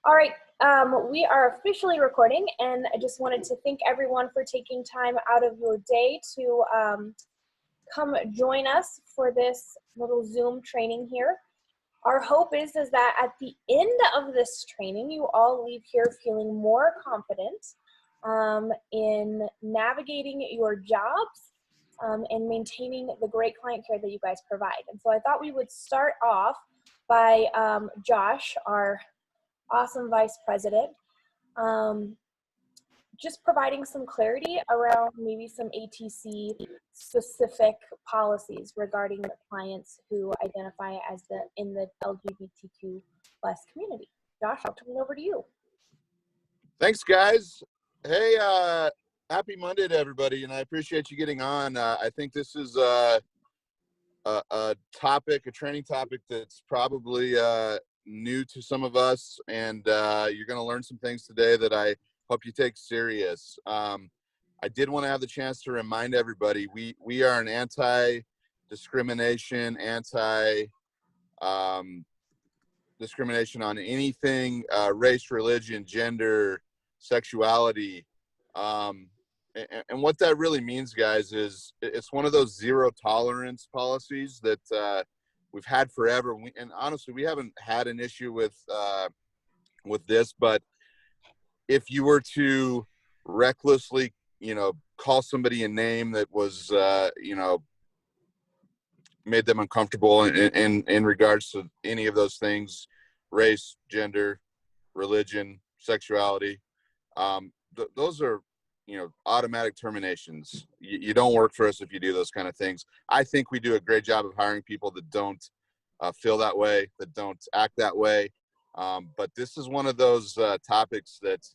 All right, we are officially recording, and I just wanted to thank everyone for taking time out of your day to come join us for this little Zoom training here. Our hope is that at the end of this training, you all leave here feeling more confident in navigating your jobs and maintaining the great client care that you guys provide. And so I thought we would start off by Josh, our awesome vice president, just providing some clarity around maybe some ATC specific policies regarding the clients who identify as in the LGBTQ plus community. Josh, I'll turn it over to you. Thanks, guys. Hey, happy Monday to everybody, and I appreciate you getting on. I think this is a training topic that's probably new to some of us, and you're going to learn some things today that I hope you take serious. I did want to have the chance to remind everybody we are an anti-discrimination, discrimination on anything, race, religion, gender, sexuality. And what that really means, guys, is it's one of those zero tolerance policies that we've had forever. And honestly, we haven't had an issue with this, but if you were to recklessly, call somebody a name that was, made them uncomfortable in regards to any of those things, race, gender, religion, sexuality, those are, automatic terminations. You don't work for us if you do those kind of things. I think we do a great job of hiring people that don't feel that way, that don't act that way. But this is one of those topics that,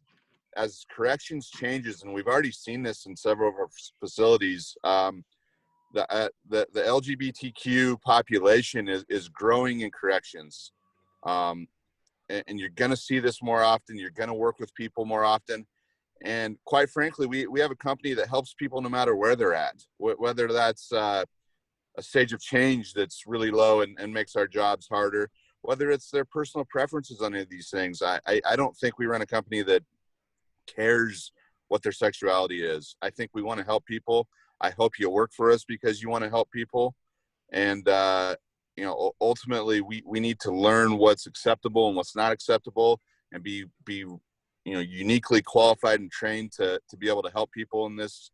as corrections changes, and we've already seen this in several of our facilities, the LGBTQ population is growing in corrections. And you're going to see this more often. You're going to work with people more often. And quite frankly, we have a company that helps people no matter where they're at, whether that's a stage of change that's really low and makes our jobs harder, whether it's their personal preferences on any of these things. I don't think we run a company that cares what their sexuality is. I think we want to help people. I hope you work for us because you want to help people. And, ultimately we need to learn what's acceptable and what's not acceptable, and be uniquely qualified and trained to be able to help people in this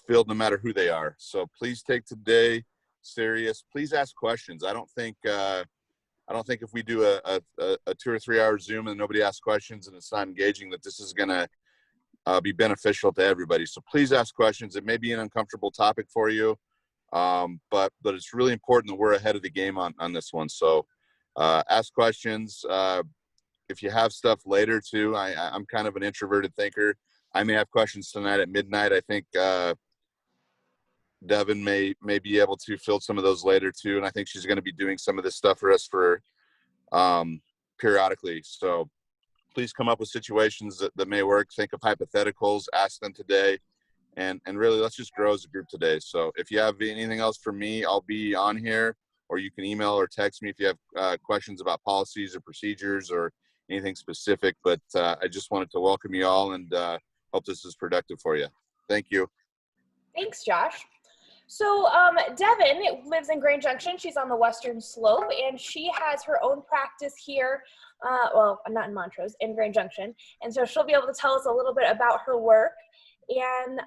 field, no matter who they are. So please take today serious. Please ask questions. I don't think if we do a 2 or 3 hour Zoom and nobody asks questions and it's not engaging, that this is going to be beneficial to everybody. So please ask questions. It may be an uncomfortable topic for you, but it's really important that we're ahead of the game on this one. So ask questions. If you have stuff later too, I'm kind of an introverted thinker. I may have questions tonight at midnight. I think Devin may be able to fill some of those later too, and I think she's going to be doing some of this stuff for us for periodically. So please come up with situations that may work. Think of hypotheticals, ask them today, and really let's just grow as a group today. So if you have anything else for me, I'll be on here, or you can email or text me if you have questions about policies or procedures or anything specific. But I just wanted to welcome you all and hope this is productive for you. Thank you. Thanks, Josh. So Devin lives in Grand Junction. She's on the Western Slope, and she has her own practice here. Well, not in Montrose, in Grand Junction. And so she'll be able to tell us a little bit about her work. And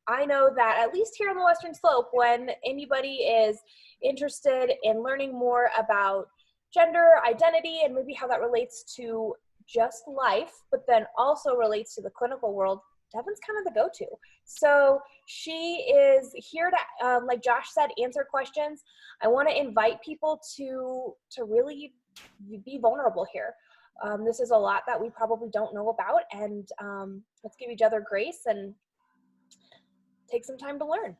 I know that at least here on the Western Slope, when anybody is interested in learning more about gender identity and maybe how that relates to just life, but then also relates to the clinical world, Devin's kind of the go-to. So she is here to, like Josh said, answer questions. I want to invite people to really be vulnerable here. This is a lot that we probably don't know about, and let's give each other grace and take some time to learn.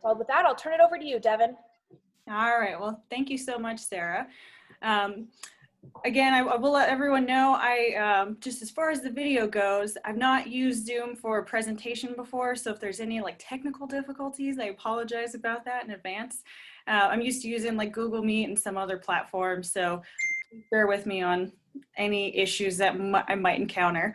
So with that, I'll turn it over to you, Devin. All right. Well, thank you so much, Sarah. Again, I will let everyone know, just as far as the video goes, I've not used Zoom for a presentation before, so if there's any technical difficulties, I apologize about that in advance. I'm used to using Google Meet and some other platforms, so bear with me on any issues that I might encounter.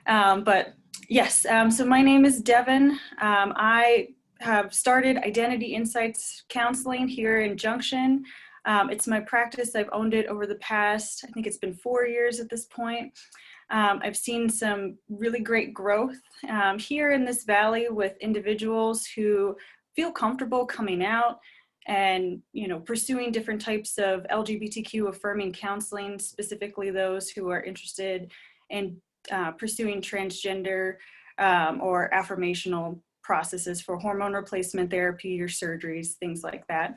But yes, so my name is Devin. I have started Identity Insights Counseling here in Junction. It's my practice. I've owned it over the past, I think it's been 4 years at this point. I've seen some really great growth here in this valley with individuals who feel comfortable coming out and, you know, pursuing different types of LGBTQ affirming counseling, specifically those who are interested in pursuing transgender or affirmational processes for hormone replacement therapy or surgeries, things like that.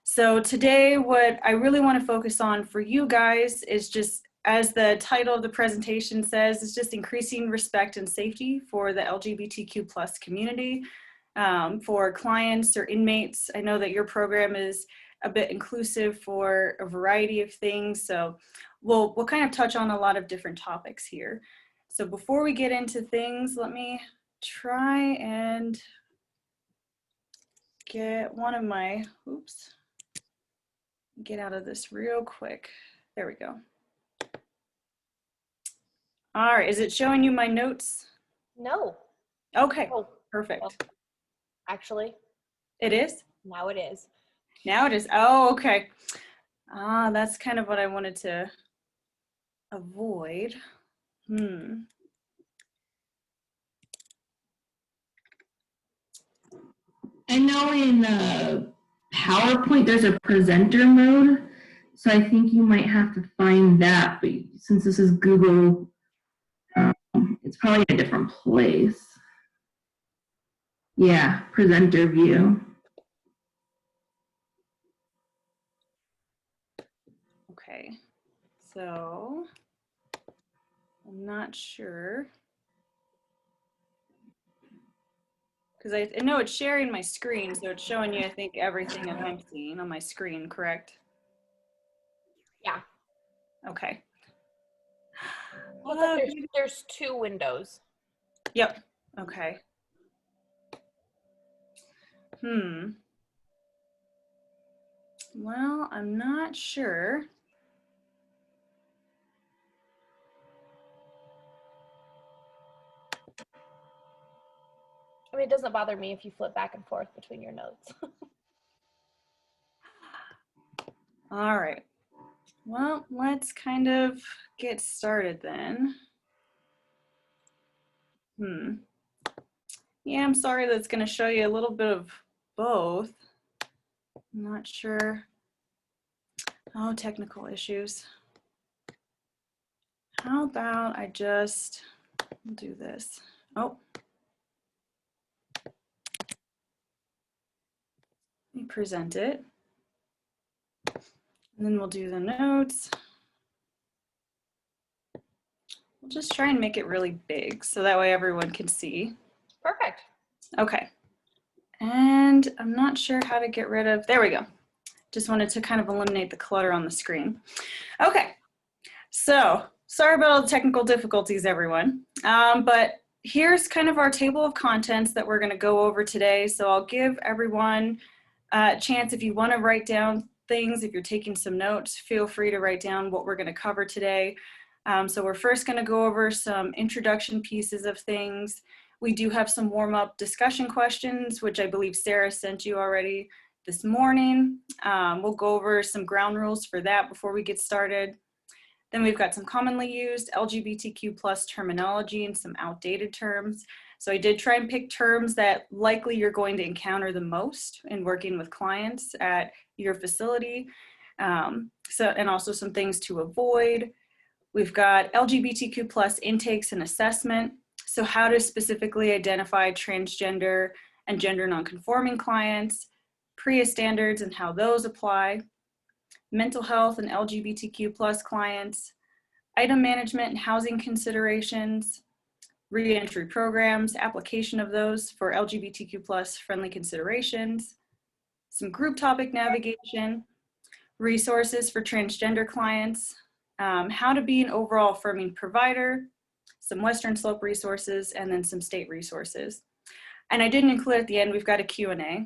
So today, what I really want to focus on for you guys is just, as the title of the presentation says, is just increasing respect and safety for the LGBTQ plus community. For clients or inmates, I know that your program is a bit inclusive for a variety of things, so we'll kind of touch on a lot of different topics here. So before we get into things, let me try and get one of my, get out of this real quick. There we go. All right, is it showing you my notes? No. Okay, Oh, perfect. well, actually, it is? now it is. Now it is. Oh, okay. That's kind of what I wanted to avoid. I know in PowerPoint there's a presenter mode, so I think you might have to find that, but since this is Google, it's probably a different place. Yeah, presenter view. Okay, so I'm not sure. Because I know it's sharing my screen, so it's showing you, I think, everything that I'm seeing on my screen, correct? Yeah. Okay. Looks like there's 2 windows. Yep. Okay. Well, I'm not sure. I mean, it doesn't bother me if you flip back and forth between your notes. All right. Well, let's kind of get started then. Yeah, I'm sorry that's going to show you a little bit of both. I'm not sure. Oh, technical issues. How about I just do this? Oh. Let me present it. And then we'll do the notes. We'll just try and make it really big so that way everyone can see. Perfect. Okay. And I'm not sure how to get rid of, there we go. Just wanted to kind of eliminate the clutter on the screen. Okay. So sorry about all the technical difficulties, everyone. But here's kind of our table of contents that we're going to go over today. So I'll give everyone a chance, if you want to write down things, if you're taking some notes, feel free to write down what we're going to cover today. So we're first going to go over some introduction pieces of things. We do have some warm-up discussion questions, which I believe Sarah sent you already this morning. We'll go over some ground rules for that before we get started. Then we've got some commonly used LGBTQ plus terminology and some outdated terms. So I did try and pick terms that likely you're going to encounter the most in working with clients at your facility. And also some things to avoid. We've got LGBTQ plus intakes and assessment. So how to specifically identify transgender and gender nonconforming clients, PREA standards and how those apply, mental health and LGBTQ plus clients, item management and housing considerations, reentry programs, application of those for LGBTQ plus friendly considerations, some group topic navigation, resources for transgender clients, how to be an overall affirming provider, some Western Slope resources, and then some state resources. And I didn't include at the end, we've got a Q&A.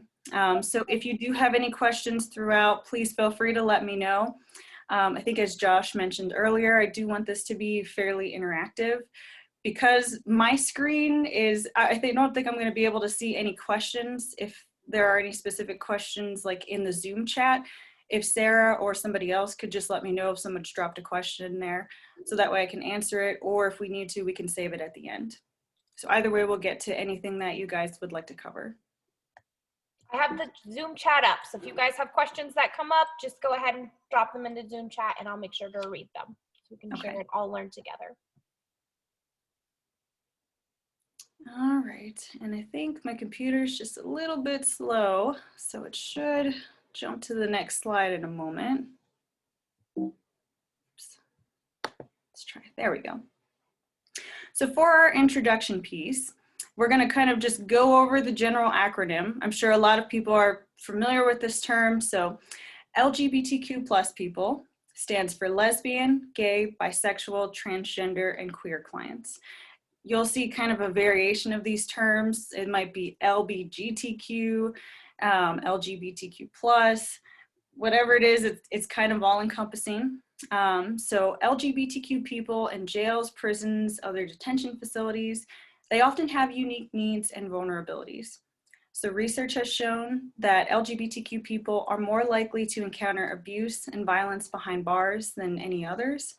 So if you do have any questions throughout, please feel free to let me know. I think as Josh mentioned earlier, I do want this to be fairly interactive. Because my screen is, don't think I'm going to be able to see any questions. If there are any specific questions like in the Zoom chat, if Sarah or somebody else could just let me know if someone's dropped a question in there, so that way I can answer it, or if we need to, we can save it at the end. So either way, we'll get to anything that you guys would like to cover. I have the Zoom chat up, so if you guys have questions that come up, just go ahead and drop them into Zoom chat and I'll make sure to read them so we can share it, all learn together. All right, and I think my computer's just a little bit slow, so it should jump to the next slide in a moment. Oops. Let's try, there we go. So for our introduction piece, we're gonna kind of just go over the general acronym. I'm sure a lot of people are familiar with this term. So LGBTQ plus people stands for lesbian, gay, bisexual, transgender, and queer clients. You'll see kind of a variation of these terms. It might be LBGTQ, LGBTQ plus, whatever it is, it's kind of all encompassing. So LGBTQ people in jails, prisons, other detention facilities, they often have unique needs and vulnerabilities. So research has shown that LGBTQ people are more likely to encounter abuse and violence behind bars than any others.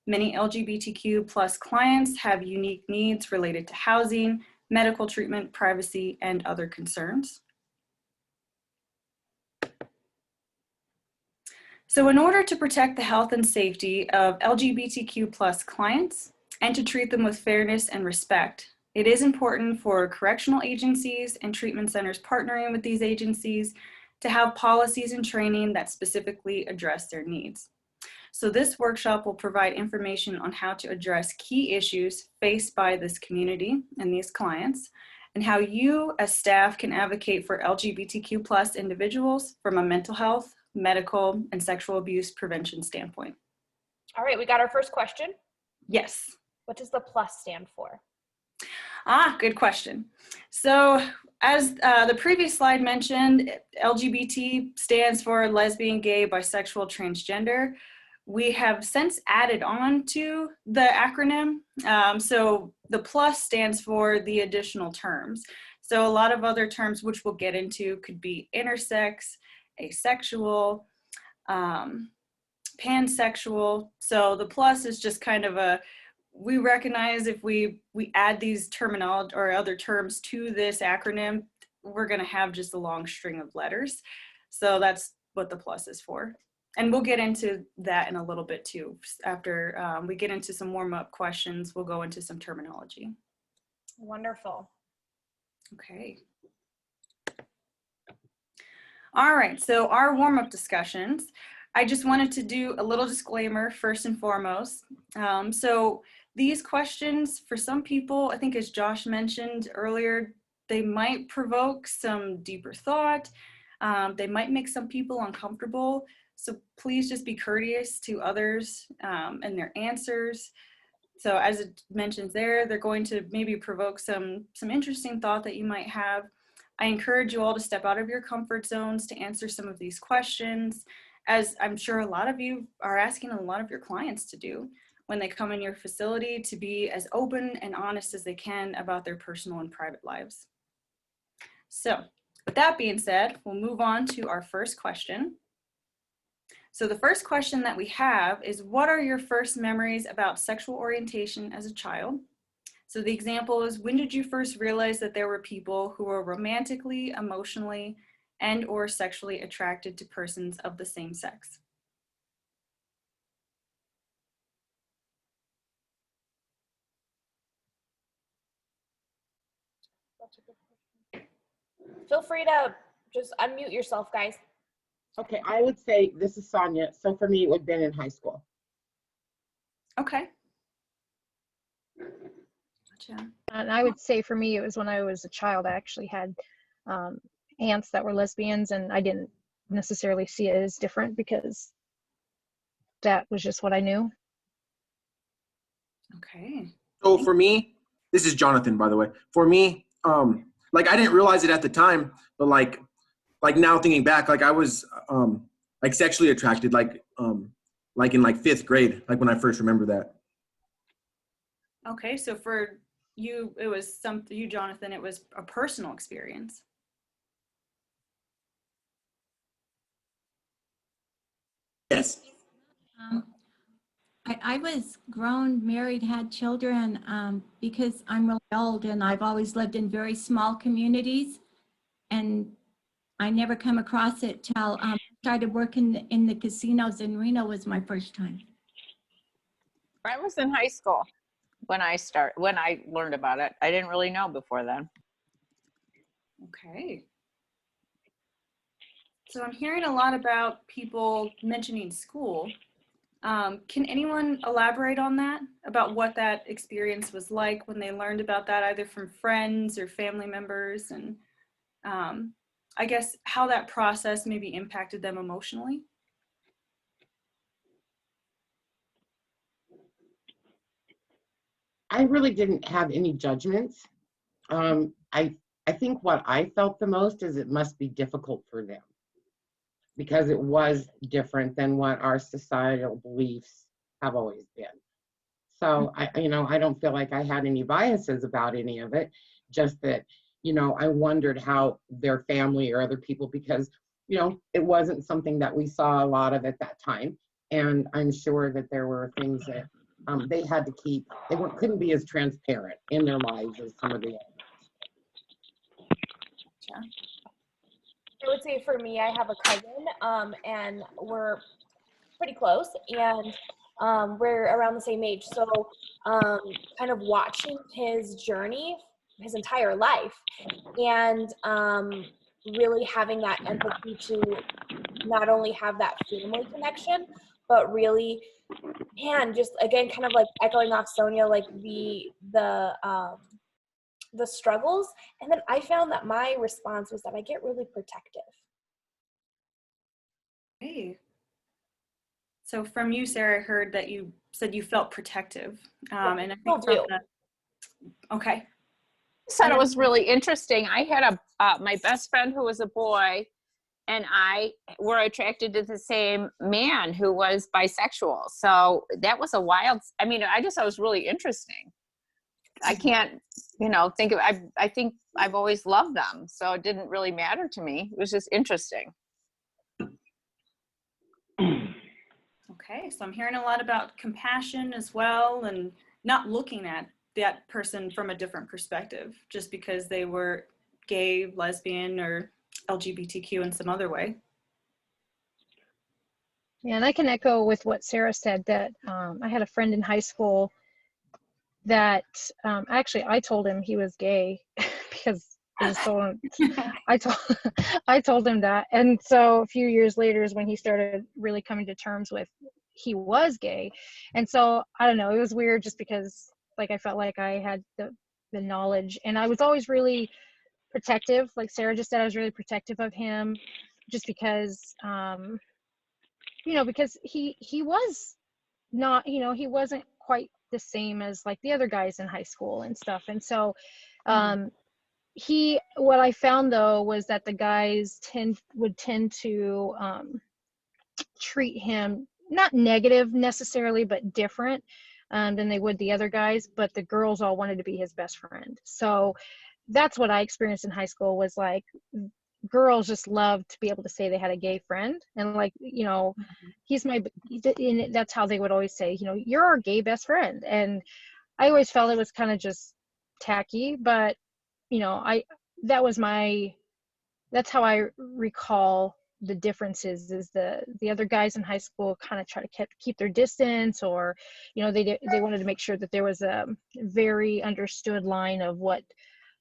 Many LGBTQ plus clients have unique needs related to housing, medical treatment, privacy, and other concerns. So in order to protect the health and safety of LGBTQ plus clients and to treat them with fairness and respect, it is important for correctional agencies and treatment centers partnering with these agencies to have policies and training that specifically address their needs. So this workshop will provide information on how to address key issues faced by this community and these clients, and how you as staff can advocate for LGBTQ plus individuals from a mental health, medical, and sexual abuse prevention standpoint. All right, we got our first question. Yes. What does the plus stand for? Good question. So as the previous slide mentioned, LGBT stands for lesbian, gay, bisexual, transgender. We have since added on to the acronym. So the plus stands for the additional terms. So a lot of other terms which we'll get into could be intersex, asexual, pansexual. So the plus is just kind of a, we recognize if we add these terminology or other terms to this acronym, we're going to have just a long string of letters. So that's what the plus is for. And we'll get into that in a little bit too. After we get into some warm-up questions, we'll go into some terminology. Wonderful. Okay. All right, so our warm-up discussions. I just wanted to do a little disclaimer first and foremost. So these questions, for some people, I think as Josh mentioned earlier, they might provoke some deeper thought. They might make some people uncomfortable. So please just be courteous to others and their answers. So as it mentions there, they're going to maybe provoke some interesting thought that you might have. I encourage you all to step out of your comfort zones to answer some of these questions, as I'm sure a lot of you are asking a lot of your clients to do when they come in your facility, to be as open and honest as they can about their personal and private lives. So with that being said, we'll move on to our first question. So the first question that we have is, what are your first memories about sexual orientation as a child? So the example is, when did you first realize that there were people who were romantically, emotionally, and or sexually attracted to persons of the same sex? That's a good question. Feel free to just unmute yourself, guys. Okay, I would say, this is Sonia. So for me, it would have been in high school. Okay. Gotcha. And I would say for me, it was when I was a child. I actually had aunts that were lesbians, and I didn't necessarily see it as different because that was just what I knew. Okay. So for me, this is Jonathan, by the way. For me, like I didn't realize it at the time, but like now thinking back, like I was like sexually attracted, like like in like 5th grade, like when I first remember that. Okay, so for you, it was something, you, Jonathan, it was a personal experience. Yes. I was grown, married, had children because I'm really old and I've always lived in very small communities, and I never come across it till I started working in the casinos in Reno was my first time. I was in high school when I learned about it. I didn't really know before then. Okay. So I'm hearing a lot about people mentioning school. Can anyone elaborate on that, about what that experience was like when they learned about that, either from friends or family members, and I guess how that process maybe impacted them emotionally? I really didn't have any judgments. I think what I felt the most is it must be difficult for them because it was different than what our societal beliefs have always been. So I don't feel like I had any biases about any of it, just that, I wondered how their family or other people, because, it wasn't something that we saw a lot of at that time. And I'm sure that there were things that they had to keep, couldn't be as transparent in their lives as some of the others. I would say for me, I have a cousin, and we're pretty close, and we're around the same age. So kind of watching his journey, his entire life, and really having that empathy to not only have that family connection, but really, man, just again, kind of like echoing off Sonia, like the struggles. And then I found that my response was that I get really protective. Hey. So from you, Sarah, I heard that you said you felt protective. And I think from that, okay. I thought it was really interesting. I had my best friend who was a boy, and I were attracted to the same man who was bisexual. So that was I just thought it was really interesting. I can't, think of, I think I've always loved them. So it didn't really matter to me. It was just interesting. Okay, so I'm hearing a lot about compassion as well, and not looking at that person from a different perspective just because they were gay, lesbian, or LGBTQ in some other way. Yeah, and I can echo with what Sarah said, that I had a friend in high school that actually I told him he was gay because I just told him, I told him that. And so a few years later is when he started really coming to terms with he was gay. And so I don't know, it was weird just because like I felt like I had the knowledge, and I was always really protective. Like Sarah just said, I was really protective of him just because because he was not, he wasn't quite the same as like the other guys in high school and stuff. And so what I found though was that the guys would tend to treat him not negative necessarily, but different than they would the other guys, but the girls all wanted to be his best friend. So that's what I experienced in high school, was like girls just loved to be able to say they had a gay friend, and like, he's my, and that's how they would always say, you're our gay best friend. And I always felt it was kind of just tacky, but that's how I recall the differences, is the other guys in high school kind of try to keep their distance, or they wanted to make sure that there was a very understood line of what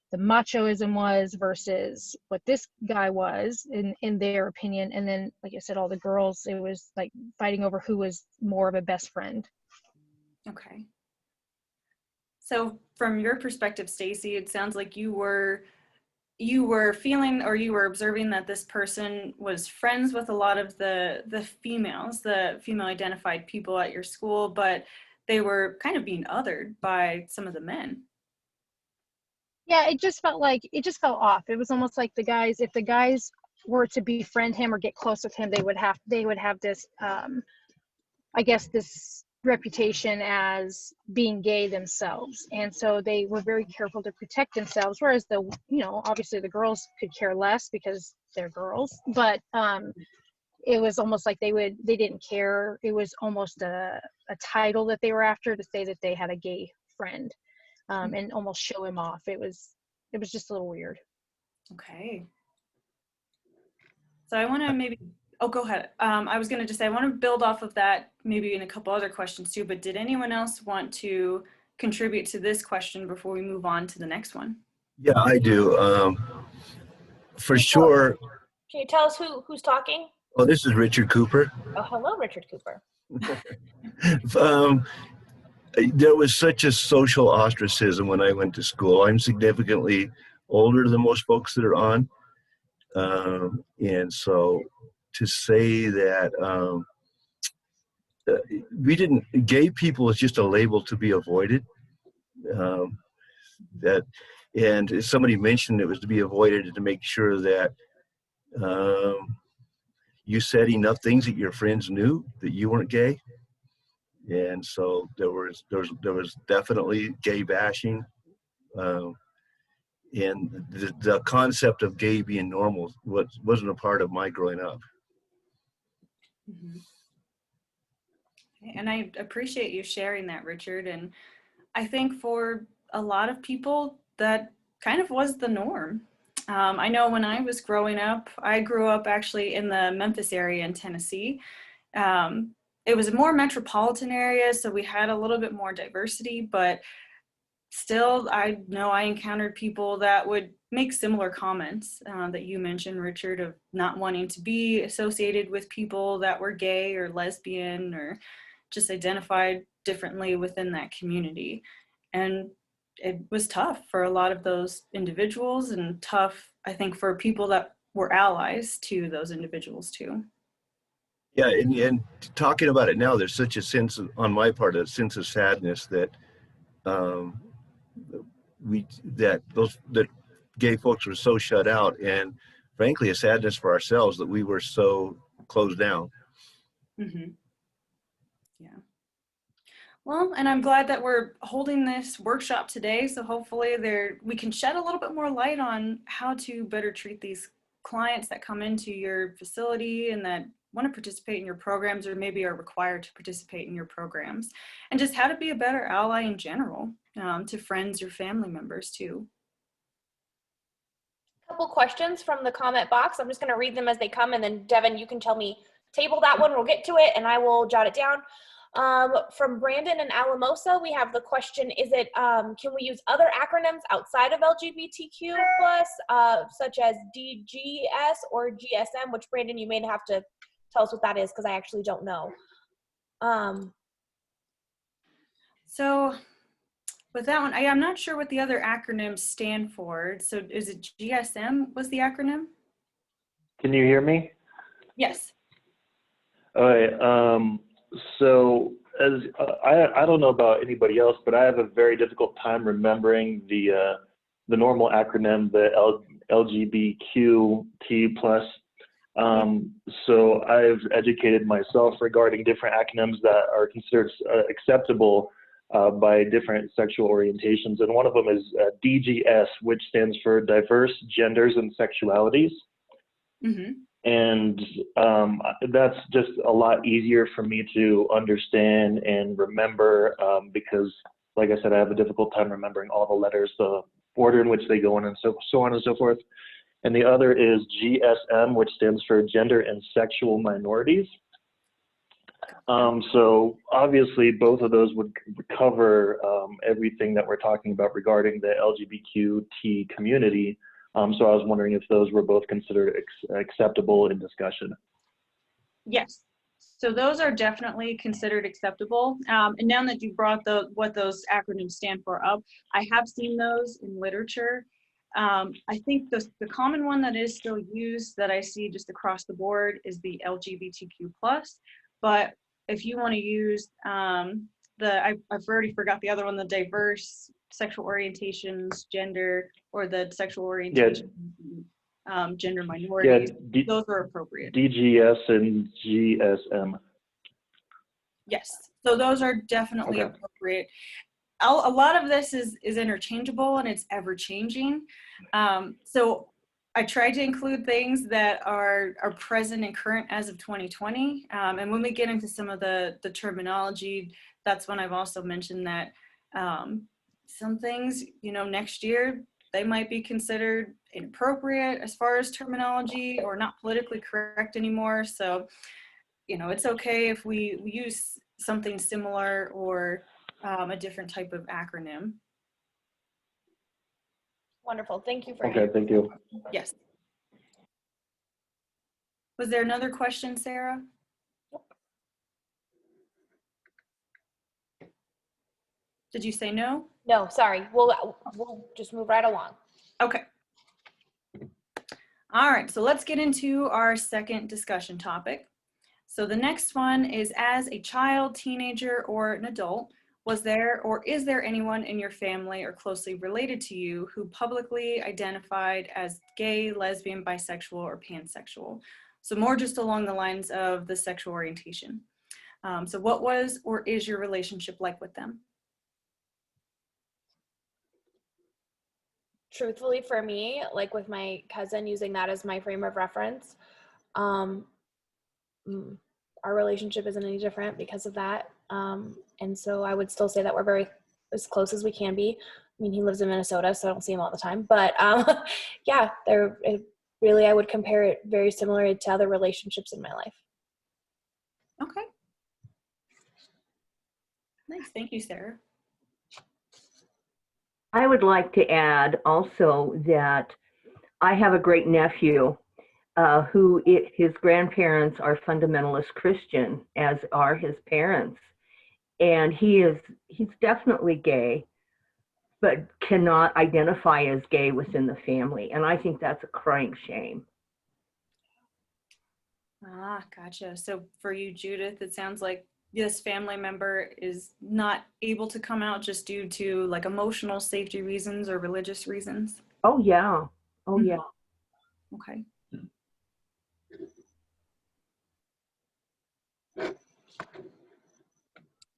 the machoism was versus what this guy was in their opinion. And then, like I said, all the girls, it was like fighting over who was more of a best friend. Okay. So from your perspective, Stacy, it sounds like you were feeling, or you were observing, that this person was friends with a lot of the females, the female identified people at your school, but they were kind of being othered by some of the men. Yeah, it just felt off. It was almost like if the guys were to befriend him or get close with him, they would have this I guess, this reputation as being gay themselves. And so they were very careful to protect themselves, whereas obviously the girls could care less because they're girls, but it was almost like they didn't care. It was almost a title that they were after, to say that they had a gay friend, and almost show him off. It was just a little weird. Okay. So I want to maybe, oh, go ahead. I was going to just say, I want to build off of that maybe in a couple other questions too, but did anyone else want to contribute to this question before we move on to the next one? Yeah, I do. For sure. Can you tell us who's talking? Oh, this is Richard Cooper. Oh, hello, Richard Cooper. There was such a social ostracism when I went to school. I'm significantly older than most folks that are on. And so to say that gay people is just a label to be avoided. And somebody mentioned it was to be avoided to make sure that you said enough things that your friends knew that you weren't gay. And so there was definitely gay bashing. And the concept of gay being normal wasn't a part of my growing up. Mm-hmm. And I appreciate you sharing that, Richard. And I think for a lot of people, that kind of was the norm. I know when I was growing up, I grew up actually in the Memphis area in Tennessee. It was a more metropolitan area, so we had a little bit more diversity, but still, I know I encountered people that would make similar comments that you mentioned, Richard, of not wanting to be associated with people that were gay or lesbian or just identified differently within that community. And it was tough for a lot of those individuals, and tough, I think, for people that were allies to those individuals too. Yeah, and talking about it now, there's such a sense on my part, a sense of sadness that that gay folks were so shut out, and frankly, a sadness for ourselves that we were so closed down. Mm-hmm. Yeah. Well, and I'm glad that we're holding this workshop today, so hopefully we can shed a little bit more light on how to better treat these clients that come into your facility and that want to participate in your programs, or maybe are required to participate in your programs, and just how to be a better ally in general to friends or family members too. A couple questions from the comment box. I'm just going to read them as they come, and then Devin, you can tell me, table that one, we'll get to it, and I will jot it down. From Brandon and Alamosa, we have the question, can we use other acronyms outside of LGBTQ+, such as DGS or GSM, which Brandon, you may have to tell us what that is, because I actually don't know. So with that one, I'm not sure what the other acronyms stand for. So is it GSM was the acronym? Can you hear me? Yes. All right. So as I don't know about anybody else, but I have a very difficult time remembering the normal acronym, the LGBTQ+. So I've educated myself regarding different acronyms that are considered acceptable by different sexual orientations. And one of them is DGS, which stands for Diverse Genders and Sexualities. Mm-hmm. And that's just a lot easier for me to understand and remember because, like I said, I have a difficult time remembering all the letters, the order in which they go in, and so on and so forth. And the other is GSM, which stands for Gender and Sexual Minorities. So obviously both of those would cover everything that we're talking about regarding the LGBTQ community. So I was wondering if those were both considered acceptable in discussion. Yes. So those are definitely considered acceptable. And now that you brought what those acronyms stand for up, I have seen those in literature. I think the common one that is still used that I see just across the board is the LGBTQ+. But if you want to use I've already forgot the other one, the diverse sexual orientations, gender, or the sexual orientation, gender minorities, those are appropriate. DGS and GSM. Yes. So those are definitely Okay. appropriate. A lot of this is interchangeable and it's ever changing. So I try to include things that are present and current as of 2020. And when we get into some of the terminology, that's when I've also mentioned that some things, you know, next year, they might be considered inappropriate as far as terminology or not politically correct anymore. So, you know, it's okay if we use something similar or a different type of acronym. Wonderful. Thank you for Okay, thank you. Yes. Was there another question, Sarah? Did you say no? No, sorry. We'll just move right along. Okay. All right, so let's get into our second discussion topic. So the next one is, as a child, teenager, or an adult, was there or is there anyone in your family or closely related to you who publicly identified as gay, lesbian, bisexual, or pansexual? So more just along the lines of the sexual orientation. So what was or is your relationship like with them? Truthfully, for me, like with my cousin, using that as my frame of reference, our relationship isn't any different because of that. And so I would still say that we're very as close as we can be. I mean, he lives in Minnesota, so I don't see him all the time. But yeah, really, I would compare it very similar to other relationships in my life. Okay. Nice. Thank you, Sarah. I would like to add also that I have a great nephew his grandparents are fundamentalist Christian, as are his parents. And he's definitely gay, but cannot identify as gay within the family. And I think that's a crying shame. Ah, gotcha. So for you, Judith, it sounds like this family member is not able to come out just due to like emotional safety reasons or religious reasons. Oh, yeah. Oh, yeah. Okay.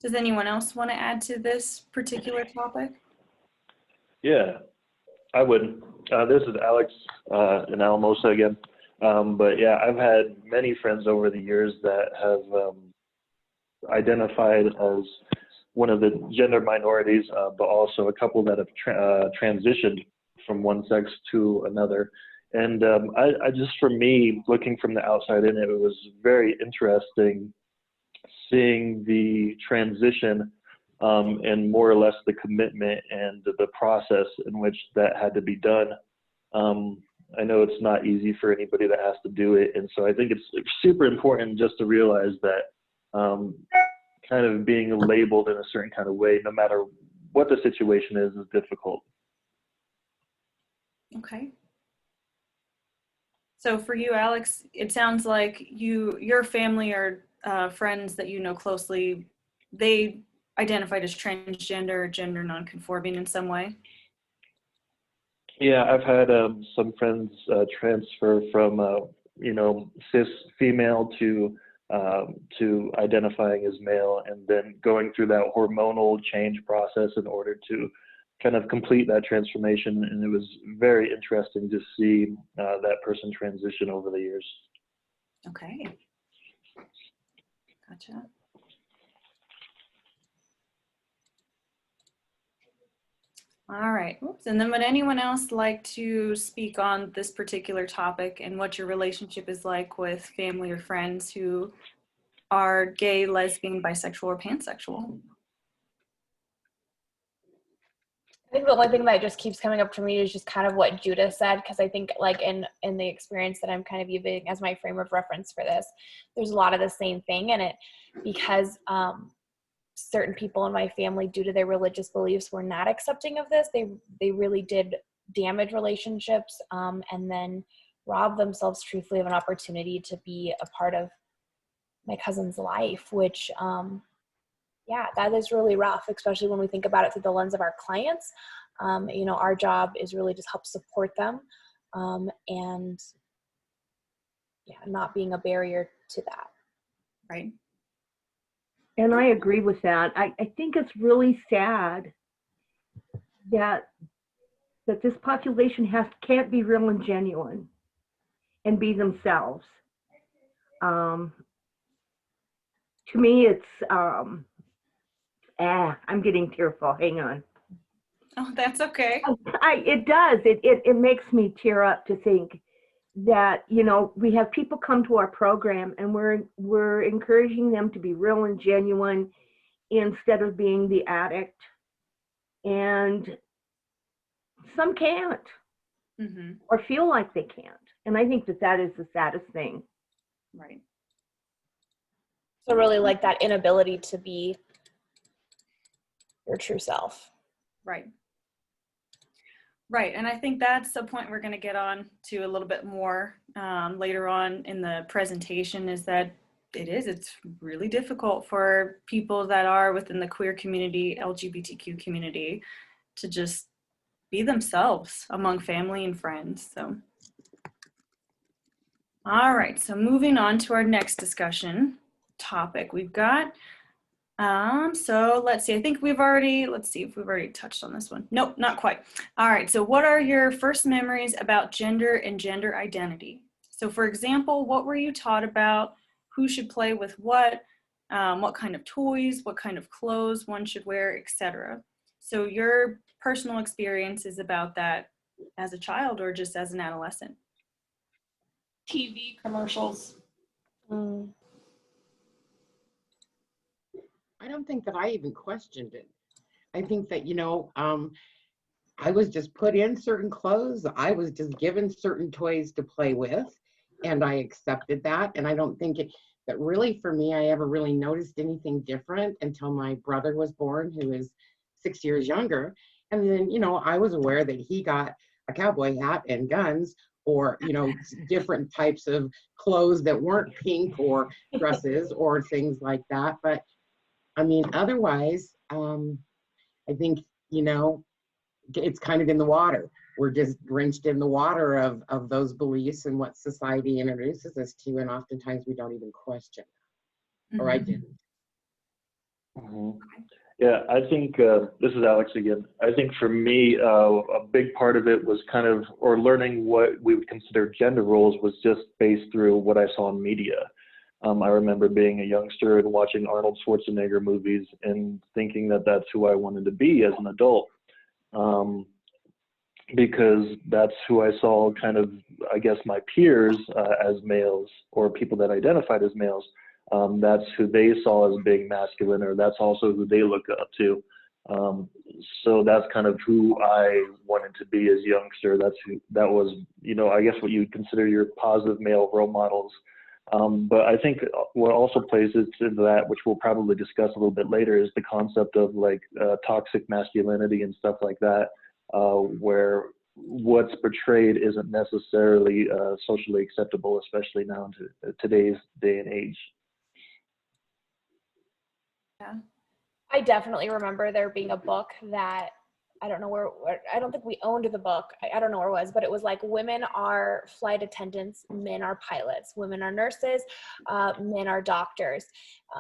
Does anyone else want to add to this particular topic? Yeah, I would. This is Alex in Alamosa again. But yeah, I've had many friends over the years that have identified as one of the gender minorities, but also a couple that have transitioned from one sex to another. And I just, for me, looking from the outside in, it was very interesting seeing the transition and more or less the commitment and the process in which that had to be done. I know it's not easy for anybody that has to do it. And so I think it's super important just to realize that kind of being labeled in a certain kind of way, no matter what the situation is difficult. Okay. So for you, Alex, it sounds like your family or friends that you know closely, they identified as transgender or gender nonconforming in some way. Yeah, I've had some friends transfer from cis female to identifying as male, and then going through that hormonal change process in order to kind of complete that transformation. And it was very interesting to see that person transition over the years. Okay. Gotcha. All right. Oops. And then would anyone else like to speak on this particular topic and what your relationship is like with family or friends who are gay, lesbian, bisexual, or pansexual? I think the only thing that just keeps coming up for me is just kind of what Judith said, because I think like in the experience that I'm kind of using as my frame of reference for this, there's a lot of the same thing in it, because certain people in my family, due to their religious beliefs, were not accepting of this. They really did damage relationships and then rob themselves truthfully of an opportunity to be a part of my cousin's life, which yeah, that is really rough, especially when we think about it through the lens of our clients. Our job is really just help support them and yeah, not being a barrier to that. Right. And I agree with that. I think it's really sad that this population can't be real and genuine and be themselves. To me, it's I'm getting tearful. Hang on. Oh, that's okay. It does. It makes me tear up to think that, you know, we have people come to our program and we're encouraging them to be real and genuine instead of being the addict. And some can't, or feel like they can't. And I think that is the saddest thing. Right. So really like that inability to be your true self. Right. Right, and I think that's the point we're going to get on to a little bit more later on in the presentation, is that it's really difficult for people that are within the queer community, LGBTQ community, to just be themselves among family and friends. So, all right, so moving on to our next discussion topic we've got. So let's see, I think let's see if we've already touched on this one. Nope, not quite. All right, so what are your first memories about gender and gender identity? So for example, what were you taught about? Who should play with what kind of toys, what kind of clothes one should wear, etc. So your personal experiences about that as a child or just as an adolescent? TV commercials. I don't think that I even questioned it. I think that, you know, I was just put in certain clothes. I was just given certain toys to play with, and I accepted that. And I don't think that really for me, I ever really noticed anything different until my brother was born, who is 6 years younger. And then, you know, I was aware that he got a cowboy hat and guns, or, you know, different types of clothes that weren't pink or dresses or things like that. But I mean, otherwise, I think, you know, it's kind of in the water. We're just drenched in the water of those beliefs and what society introduces us to, and oftentimes we don't even question them, or I didn't. Yeah, I think, this is Alex again. I think for me, a big part of it was kind of, or learning what we would consider gender roles was just based through what I saw in media. I remember being a youngster and watching Arnold Schwarzenegger movies and thinking that that's who I wanted to be as an adult. Because that's who I saw kind of, I guess, my peers as males, or people that identified as males. That's who they saw as being masculine, or that's also who they look up to. So that's kind of who I wanted to be as a youngster. That was, you know, I guess what you would consider your positive male role models. But I think what also plays into that, which we'll probably discuss a little bit later, is the concept of like toxic masculinity and stuff like that, where what's portrayed isn't necessarily socially acceptable, especially now in today's day and age. Yeah. I definitely remember there being a book that I don't know where I don't think we owned the book. I don't know where it was, but it was like, women are flight attendants, men are pilots, women are nurses, men are doctors,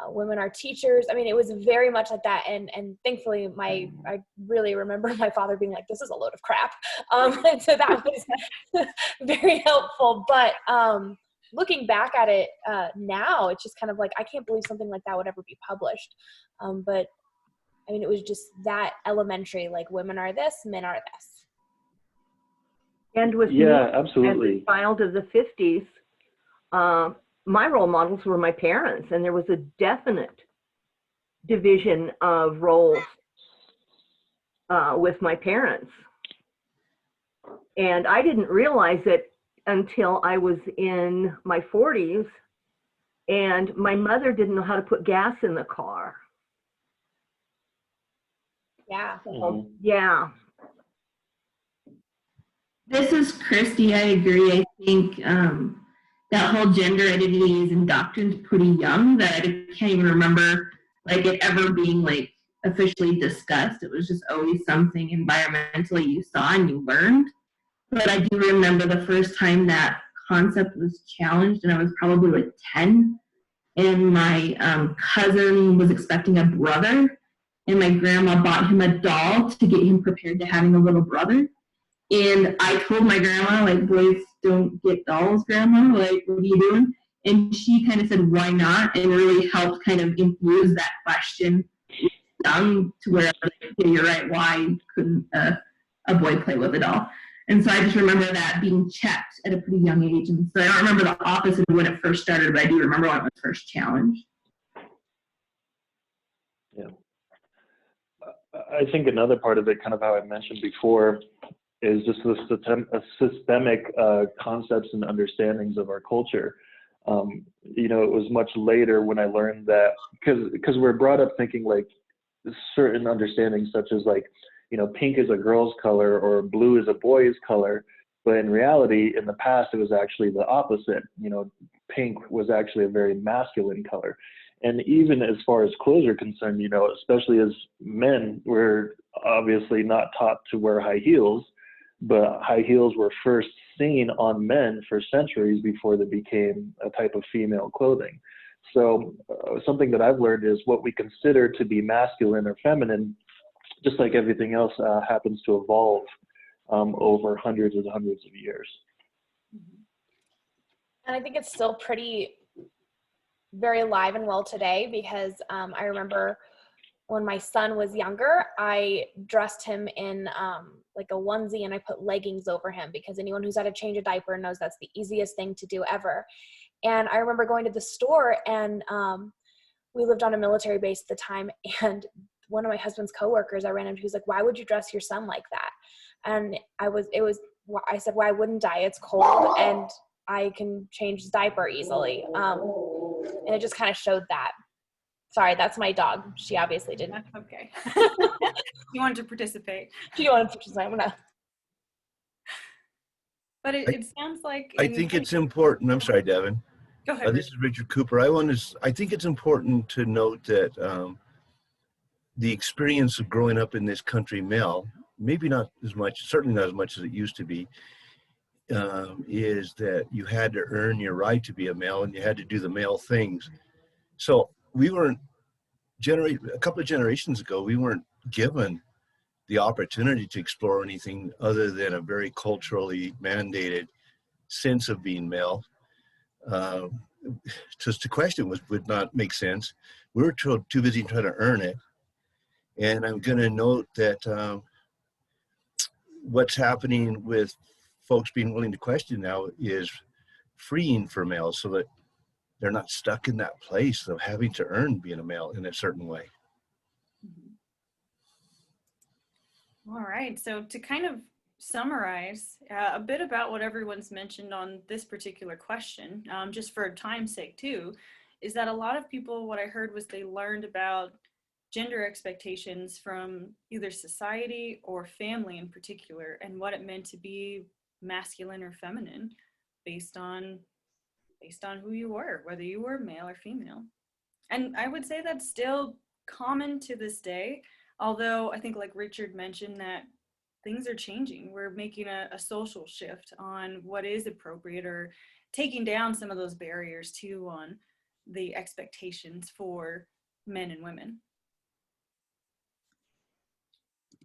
women are teachers. I mean, it was very much like that. And thankfully I really remember my father being like, this is a load of crap. And so that was very helpful. But looking back at it now, it's just kind of like, I can't believe something like that would ever be published. But I mean, it was just that elementary, like, women are this, men are this. And with absolutely. As a child of the 50s, my role models were my parents, and there was a definite division of roles with my parents. And I didn't realize it until I was in my 40s, and my mother didn't know how to put gas in the car. Yeah. Yeah. This is Christy. I agree. I think that whole gender identity is indoctrined pretty young, that I can't even remember like it ever being like officially discussed. It was just always something environmentally you saw and you learned. But I do remember the first time that concept was challenged, and I was probably like 10. and my cousin was expecting a brother, and my grandma bought him a doll to get him prepared to having a little brother. And I told my grandma, like, boys don't get dolls, grandma, like, what are you doing? And she kind of said, why not? And really helped kind of infuse that question down to where I was like, yeah, you're right, why couldn't a boy play with a doll? And so I just remember that being checked at a pretty young age. And so I don't remember the opposite of when it first started, but I do remember when it was first challenged. Yeah. I think another part of it, kind of how I mentioned before, is just the systemic concepts and understandings of our culture. You know, it was much later when I learned that, because we're brought up thinking like certain understandings such as like, you know, pink is a girl's color or blue is a boy's color. But in reality, in the past, it was actually the opposite. You know, pink was actually a very masculine color. And even as far as clothes are concerned, you know, especially as men, we're obviously not taught to wear high heels, but high heels were first seen on men for centuries before they became a type of female clothing. So something that I've learned is what we consider to be masculine or feminine, just like everything else, happens to evolve over hundreds and hundreds of years. And I think it's still very alive and well today, because I remember when my son was younger, I dressed him in like a onesie and I put leggings over him, because anyone who's had to change a diaper knows that's the easiest thing to do ever. And I remember going to the store, and we lived on a military base at the time, and one of my husband's coworkers, I ran into, he was like, why would you dress your son like that? And I said, why wouldn't I? It's cold and I can change his diaper easily. And it just kind of showed that. Sorry, that's my dog. She obviously didn't. That's okay. You wanted to participate. She wanted to participate. But it sounds like... I think it's important. I'm sorry, Devin. Go ahead. This is Richard Cooper. I think it's important to note that the experience of growing up in this country male, maybe not as much, certainly not as much as it used to be, is that you had to earn your right to be a male and you had to do the male things. So we weren't, a couple of generations ago, we weren't given the opportunity to explore anything other than a very culturally mandated sense of being male. Just to question would not make sense. We were too busy trying to earn it. And I'm going to note that what's happening with folks being willing to question now is freeing for males, so that they're not stuck in that place of having to earn being a male in a certain way. All right, so to kind of summarize a bit about what everyone's mentioned on this particular question, just for time's sake too, is that a lot of people, what I heard was they learned about gender expectations from either society or family in particular, and what it meant to be masculine or feminine based on who you were, whether you were male or female. And I would say that's still common to this day, although I think, like Richard mentioned, that things are changing. We're making a social shift on what is appropriate, or taking down some of those barriers too on the expectations for men and women.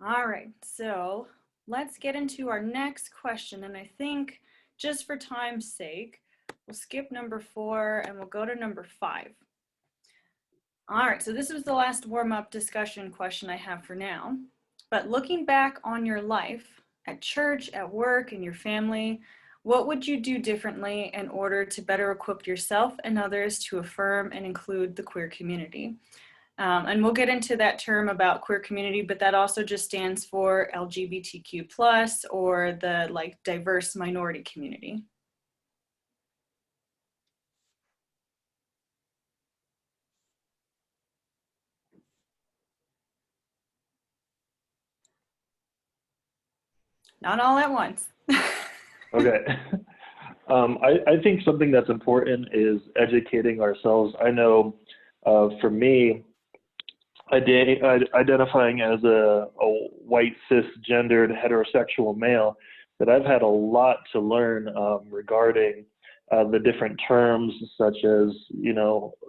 All right, so let's get into our next question. And I think just for time's sake, we'll skip number 4 and we'll go to number 5. All right, so this was the last warm-up discussion question I have for now. But looking back on your life at church, at work, and your family, what would you do differently in order to better equip yourself and others to affirm and include the queer community? And we'll get into that term about queer community, but that also just stands for LGBTQ+, or the like diverse minority community. Not all at once. Okay. I think something that's important is educating ourselves. I know for me, identifying as a white cisgendered heterosexual male, that I've had a lot to learn regarding the different terms such as,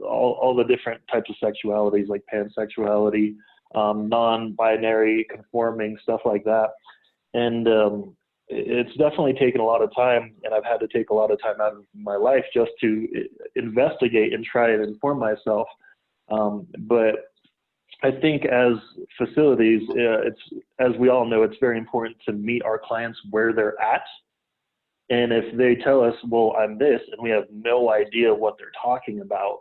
all the different types of sexualities like pansexuality, non-binary, conforming, stuff like that. And it's definitely taken a lot of time, and I've had to take a lot of time out of my life just to investigate and try and inform myself. But I think as facilities, as we all know, it's very important to meet our clients where they're at. And if they tell us, well, I'm this, and we have no idea what they're talking about,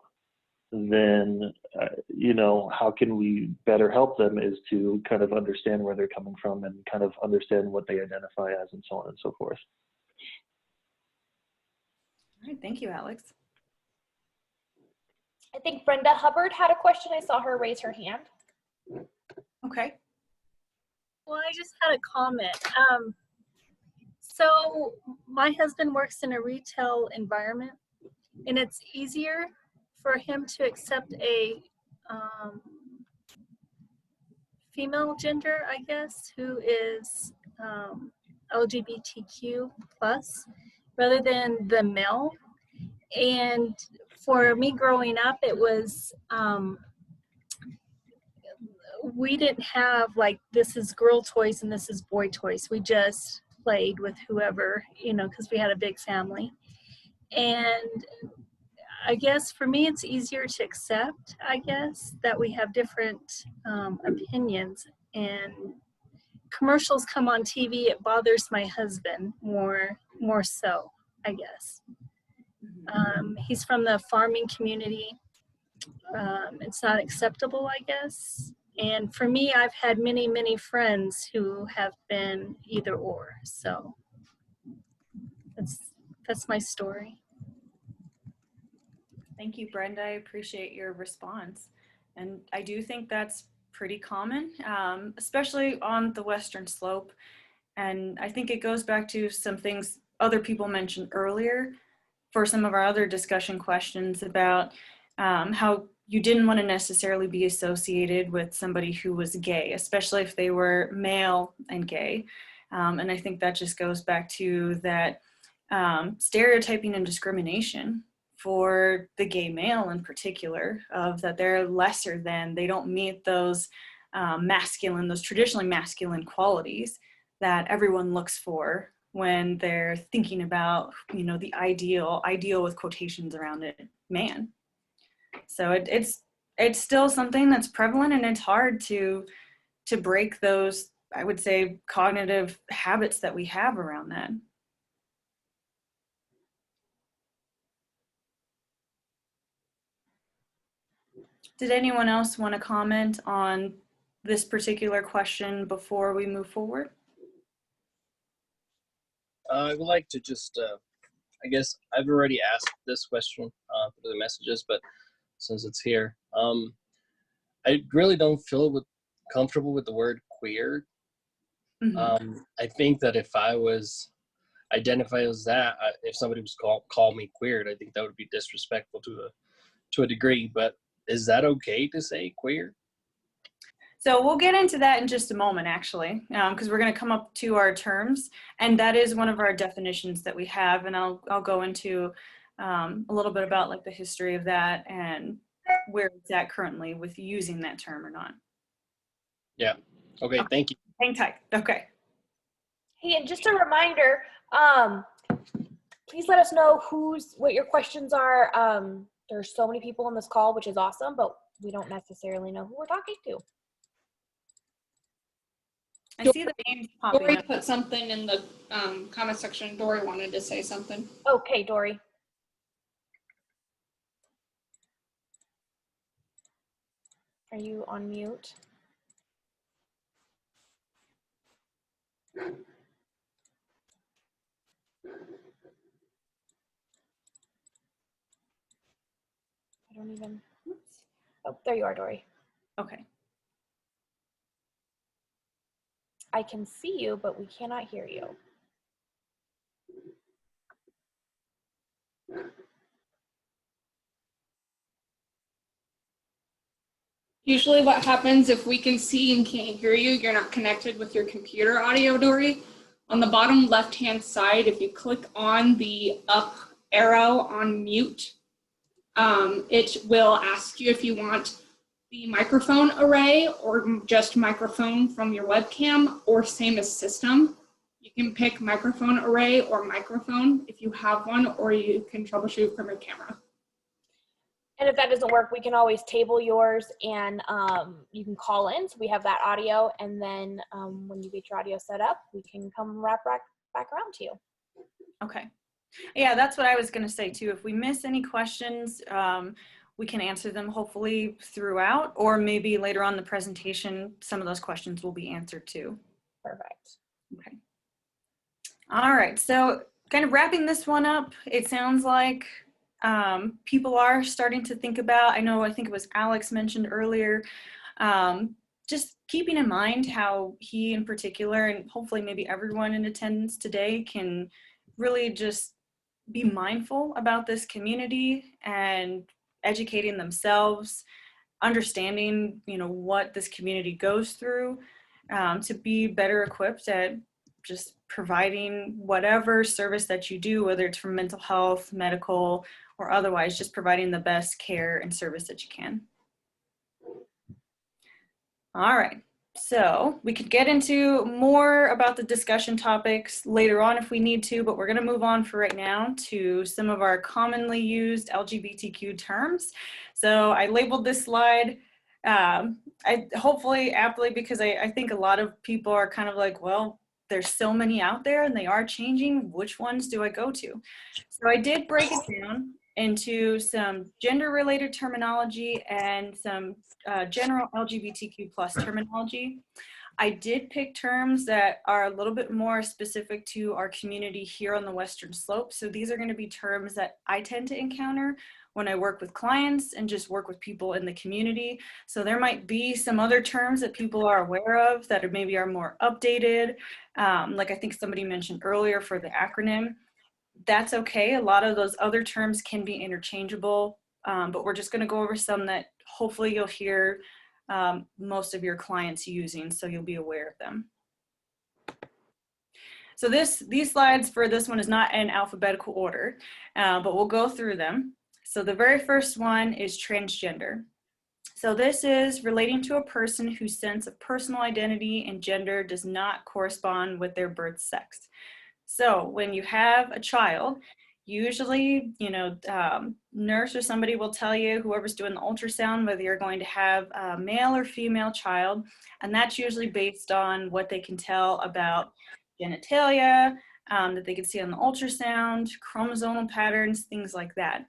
then, how can we better help them is to kind of understand where they're coming from and kind of understand what they identify as and so on and so forth. All right, thank you, Alex. I think Brenda Hubbard had a question. I saw her raise her hand. Okay. Well, I just had a comment. So my husband works in a retail environment, and it's easier for him to accept a female gender, I guess, who is LGBTQ plus, rather than the male. And for me growing up, it was, we didn't have like, this is girl toys and this is boy toys. We just played with whoever, because we had a big family. And I guess for me, it's easier to accept, I guess, that we have different opinions. And commercials come on TV, it bothers my husband more so, I guess. He's from the farming community. It's not acceptable, I guess. And for me, I've had many, many friends who have been either or. So that's my story. Thank you, Brenda. I appreciate your response. And I do think that's pretty common, especially on the Western Slope. And I think it goes back to some things other people mentioned earlier for some of our other discussion questions about how you didn't want to necessarily be associated with somebody who was gay, especially if they were male and gay. And I think that just goes back to that stereotyping and discrimination for the gay male in particular, of that they're lesser than, they don't meet those those traditionally masculine qualities that everyone looks for when they're thinking about, the ideal with quotations around it, man. So it's still something that's prevalent, and it's hard to break those, I would say, cognitive habits that we have around that. Did anyone else want to comment on this particular question before we move forward? I would like to just, I guess I've already asked this question through the messages, but since it's here, I really don't feel comfortable with the word queer. Mm-hmm. I think that if I was identified as that, if somebody was call me queer, I think that would be disrespectful to a degree. But is that okay to say queer? So we'll get into that in just a moment, actually, because we're going to come up to our terms, and that is one of our definitions that we have, and I'll go into a little bit about like the history of that and where it's at currently with using that term or not. Yeah. Okay. Thank you. Hang tight. Okay. Hey, and just a reminder, please let us know what your questions are. There's so many people on this call, which is awesome, but we don't necessarily know who we're talking to. I see the names popping Dory up. put something in the comment section. Dory wanted to say something. Okay, Dory. Are you on mute? I don't even. Oh, there you are, Dory. Okay. I can see you, but we cannot hear you. Usually what happens if we can see and can't hear you, you're not connected with your computer audio, Dory. On the bottom left-hand side, if you click on the up arrow on mute, it will ask you if you want the microphone array or just microphone from your webcam, or same as system. You can pick microphone array or microphone if you have one, or you can troubleshoot from your camera. And if that doesn't work, we can always table yours, and you can call in. So we have that audio, and then when you get your audio set up, we can come wrap back around to you. Okay. Yeah, that's what I was going to say too. If we miss any questions, we can answer them hopefully throughout, or maybe later on in the presentation, some of those questions will be answered too. Perfect. Okay. All right, so kind of wrapping this one up, it sounds like people are starting to think about, I think it was Alex mentioned earlier, just keeping in mind how he in particular, and hopefully maybe everyone in attendance today, can really just be mindful about this community and educating themselves, understanding, what this community goes through, to be better equipped at just providing whatever service that you do, whether it's for mental health, medical, or otherwise, just providing the best care and service that you can. All right, so we could get into more about the discussion topics later on if we need to, but we're going to move on for right now to some of our commonly used LGBTQ terms. So I labeled this slide hopefully aptly, because I think a lot of people are kind of like, well, there's so many out there and they are changing. Which ones do I go to? So I did break it down into some gender-related terminology and some general LGBTQ plus terminology. I did pick terms that are a little bit more specific to our community here on the Western Slope. So these are going to be terms that I tend to encounter when I work with clients and just work with people in the community. So there might be some other terms that people are aware of that maybe are more updated. Like I think somebody mentioned earlier for the acronym. That's okay. A lot of those other terms can be interchangeable, but we're just going to go over some that hopefully you'll hear most of your clients using, so you'll be aware of them. So these slides for this one is not in alphabetical order, but we'll go through them. So the very first one is transgender. So this is relating to a person whose sense of personal identity and gender does not correspond with their birth sex. So when you have a child, usually, nurse or somebody will tell you, whoever's doing the ultrasound, whether you're going to have a male or female child, and that's usually based on what they can tell about genitalia, that they can see on the ultrasound, chromosomal patterns, things like that.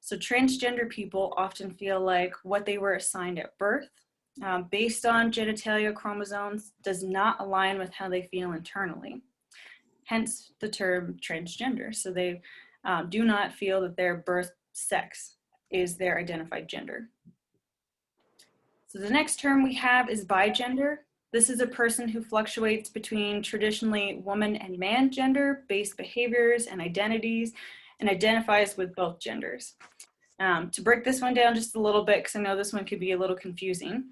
So transgender people often feel like what they were assigned at birth, based on genitalia chromosomes, does not align with how they feel internally. Hence the term transgender. So they do not feel that their birth sex is their identified gender. So the next term we have is bigender. This is a person who fluctuates between traditionally woman and man gender based behaviors and identities, and identifies with both genders. To break this one down just a little bit, because I know this one could be a little confusing.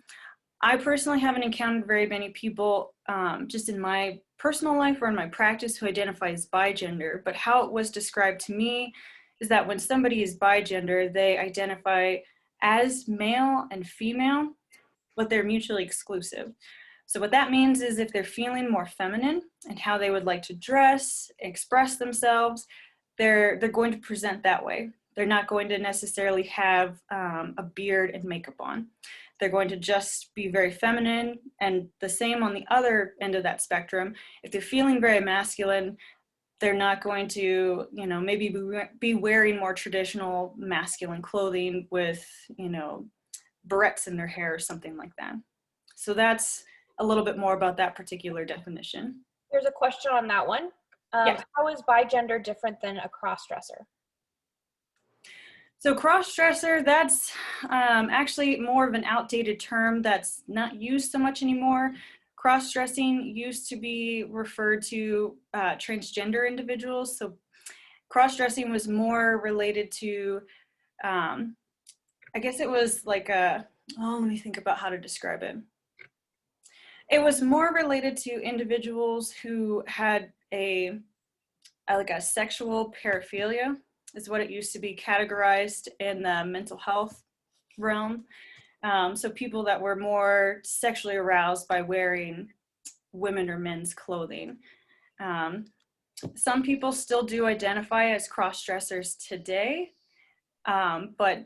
I personally haven't encountered very many people just in my personal life or in my practice who identify as bigender, but how it was described to me is that when somebody is bigender, they identify as male and female, but they're mutually exclusive. So what that means is if they're feeling more feminine and how they would like to dress, express themselves, they're going to present that way. They're not going to necessarily have a beard and makeup on. They're going to just be very feminine, and the same on the other end of that spectrum. If they're feeling very masculine, they're not going to, maybe be wearing more traditional masculine clothing with, barrettes in their hair or something like that. So that's a little bit more about that particular definition. There's a question on that one. Yes. How is bigender different than a cross-dresser? So cross-dresser, that's actually more of an outdated term that's not used so much anymore. Cross-dressing used to be referred to transgender individuals. So cross-dressing was more related to, I guess it was like let me think about how to describe it. It was more related to individuals who had a sexual paraphilia. is what it used to be categorized in the mental health realm. So people that were more sexually aroused by wearing women or men's clothing. Some people still do identify as cross-dressers today, but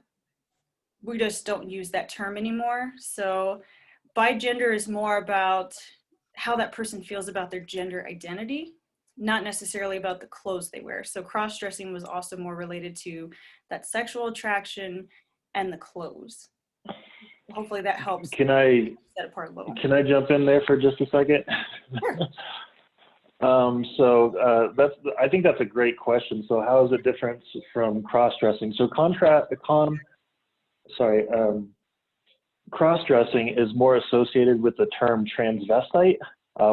we just don't use that term anymore. So bi-gender is more about how that person feels about their gender identity, not necessarily about the clothes they wear. So cross-dressing was also more related to that sexual attraction and the clothes. Hopefully that helps Can I set apart a little. Can I jump in there for just a second? Sure. I think that's a great question. So how is it different from cross-dressing? So cross-dressing is more associated with the term transvestite,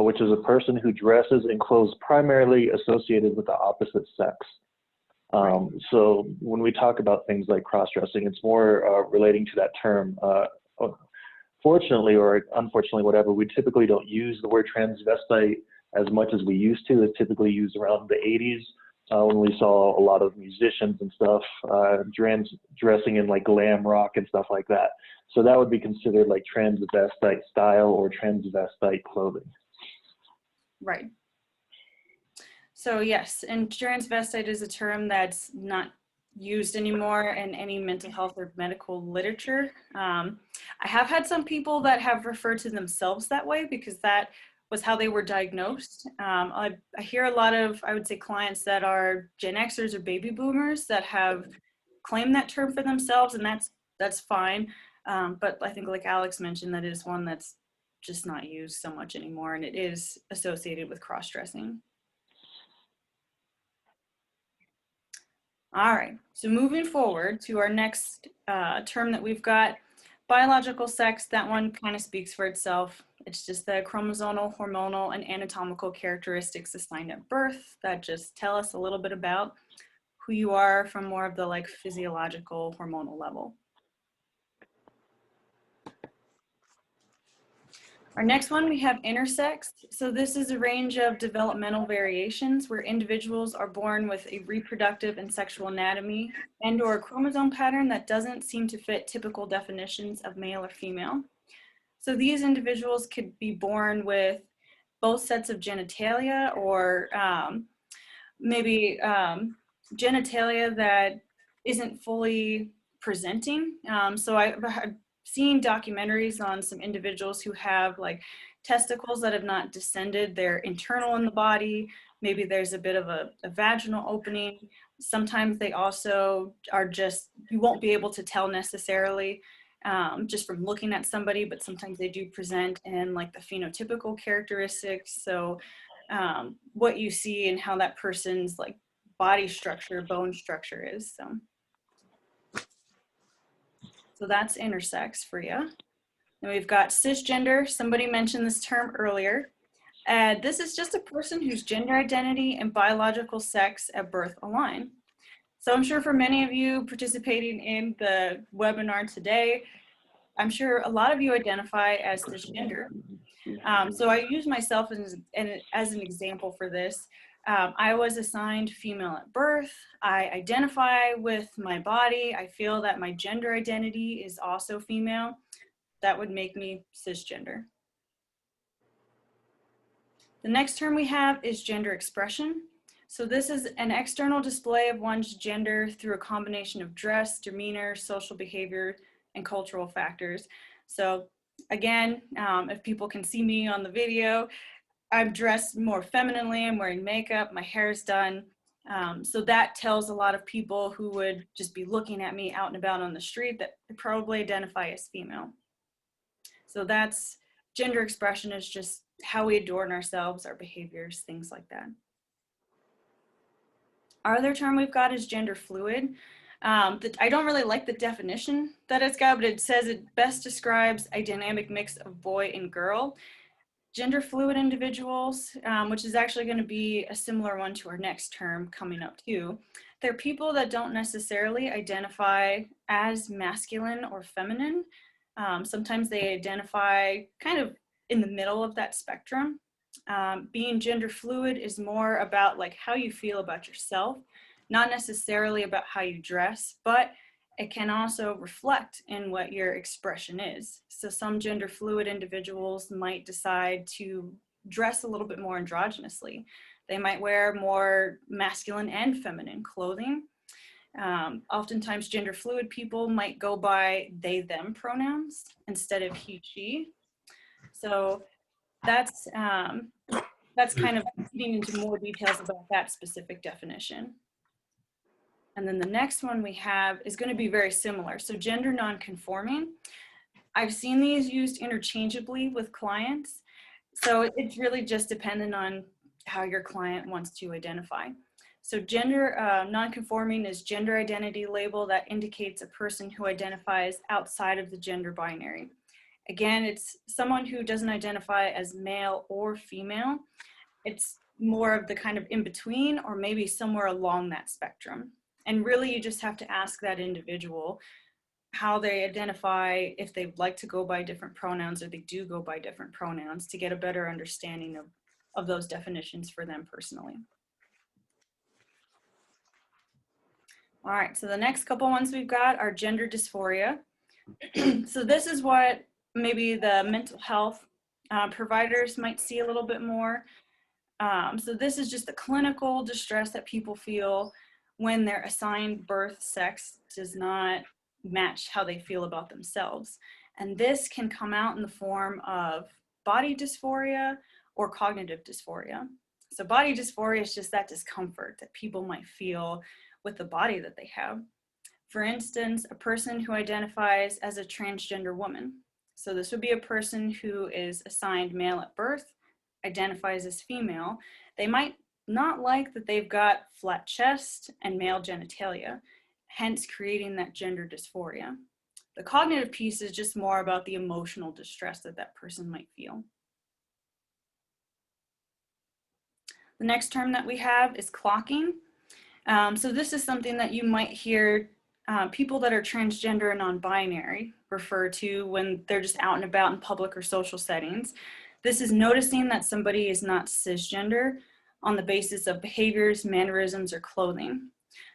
which is a person who dresses in clothes primarily associated with the opposite sex. So when we talk about things like cross-dressing, it's more relating to that term. Fortunately or unfortunately, whatever, we typically don't use the word transvestite as much as we used to. It's typically used around the 80s when we saw a lot of musicians and stuff dressing in like glam rock and stuff like that. So that would be considered like transvestite style or transvestite clothing. Right. So yes, and transvestite is a term that's not used anymore in any mental health or medical literature. I have had some people that have referred to themselves that way because that was how they were diagnosed. I hear a lot of, I would say, clients that are Gen Xers or baby boomers that have claimed that term for themselves, and that's fine. But I think like Alex mentioned, that is one that's just not used so much anymore, and it is associated with cross-dressing. All right, so moving forward to our next term that we've got, biological sex. That one kind of speaks for itself. It's just the chromosomal, hormonal, and anatomical characteristics assigned at birth that just tell us a little bit about who you are from more of the like physiological hormonal level. Our next one, we have intersex. So this is a range of developmental variations where individuals are born with a reproductive and sexual anatomy and or a chromosome pattern that doesn't seem to fit typical definitions of male or female. So these individuals could be born with both sets of genitalia or maybe genitalia that isn't fully presenting. So I've seen documentaries on some individuals who have like testicles that have not descended. They're internal in the body. Maybe there's a bit of a vaginal opening. Sometimes they also are just, you won't be able to tell necessarily just from looking at somebody, but sometimes they do present in like the phenotypical characteristics. So what you see and how that person's like body structure, bone structure is. So that's intersex for you. And we've got cisgender. Somebody mentioned this term earlier. This is just a person whose gender identity and biological sex at birth align. So I'm sure for many of you participating in the webinar today, I'm sure a lot of you identify as cisgender. So I use myself as an example for this. I was assigned female at birth. I identify with my body. I feel that my gender identity is also female. That would make me cisgender. The next term we have is gender expression. So this is an external display of one's gender through a combination of dress, demeanor, social behavior, and cultural factors. So again, if people can see me on the video, I'm dressed more femininely, I'm wearing makeup, my hair's done. So that tells a lot of people who would just be looking at me out and about on the street that they probably identify as female. So that's gender expression, is just how we adorn ourselves, our behaviors, things like that. Our other term we've got is gender fluid. I don't really like the definition that it's got, but it says it best describes a dynamic mix of boy and girl. Gender fluid individuals, which is actually going to be a similar one to our next term coming up too. They're people that don't necessarily identify as masculine or feminine. Sometimes they identify kind of in the middle of that spectrum. Being gender fluid is more about like how you feel about yourself, not necessarily about how you dress, but it can also reflect in what your expression is. So some gender fluid individuals might decide to dress a little bit more androgynously. They might wear more masculine and feminine clothing. Oftentimes gender fluid people might go by they, them pronouns instead of he, she. So that's kind of getting into more details about that specific definition. And then the next one we have is going to be very similar. So gender nonconforming. I've seen these used interchangeably with clients. So it's really just dependent on how your client wants to identify. So gender nonconforming is gender identity label that indicates a person who identifies outside of the gender binary. Again, it's someone who doesn't identify as male or female. It's more of the kind of in between, or maybe somewhere along that spectrum. And really, you just have to ask that individual how they identify, if they like to go by different pronouns or they do go by different pronouns, to get a better understanding of those definitions for them personally. All right, so the next couple ones we've got are gender dysphoria. So this is what maybe the mental health providers might see a little bit more. So this is just the clinical distress that people feel when their assigned birth sex does not match how they feel about themselves. And this can come out in the form of body dysphoria or cognitive dysphoria. So body dysphoria is just that discomfort that people might feel with the body that they have. For instance, a person who identifies as a transgender woman. So this would be a person who is assigned male at birth, identifies as female. They might not like that they've got flat chest and male genitalia, hence creating that gender dysphoria. The cognitive piece is just more about the emotional distress that that person might feel. The next term that we have is clocking. So this is something that you might hear people that are transgender and non-binary refer to when they're just out and about in public or social settings. This is noticing that somebody is not cisgender on the basis of behaviors, mannerisms, or clothing.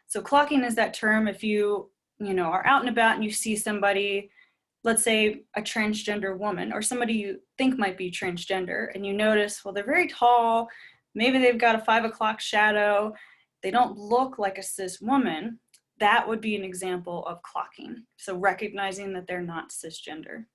So clocking is that term if you are out and about and you see somebody, let's say a transgender woman or somebody you think might be transgender, and you notice, well, they're very tall, maybe they've got a 5 o'clock shadow, they don't look like a cis woman. That would be an example of clocking. So recognizing that they're not cisgender.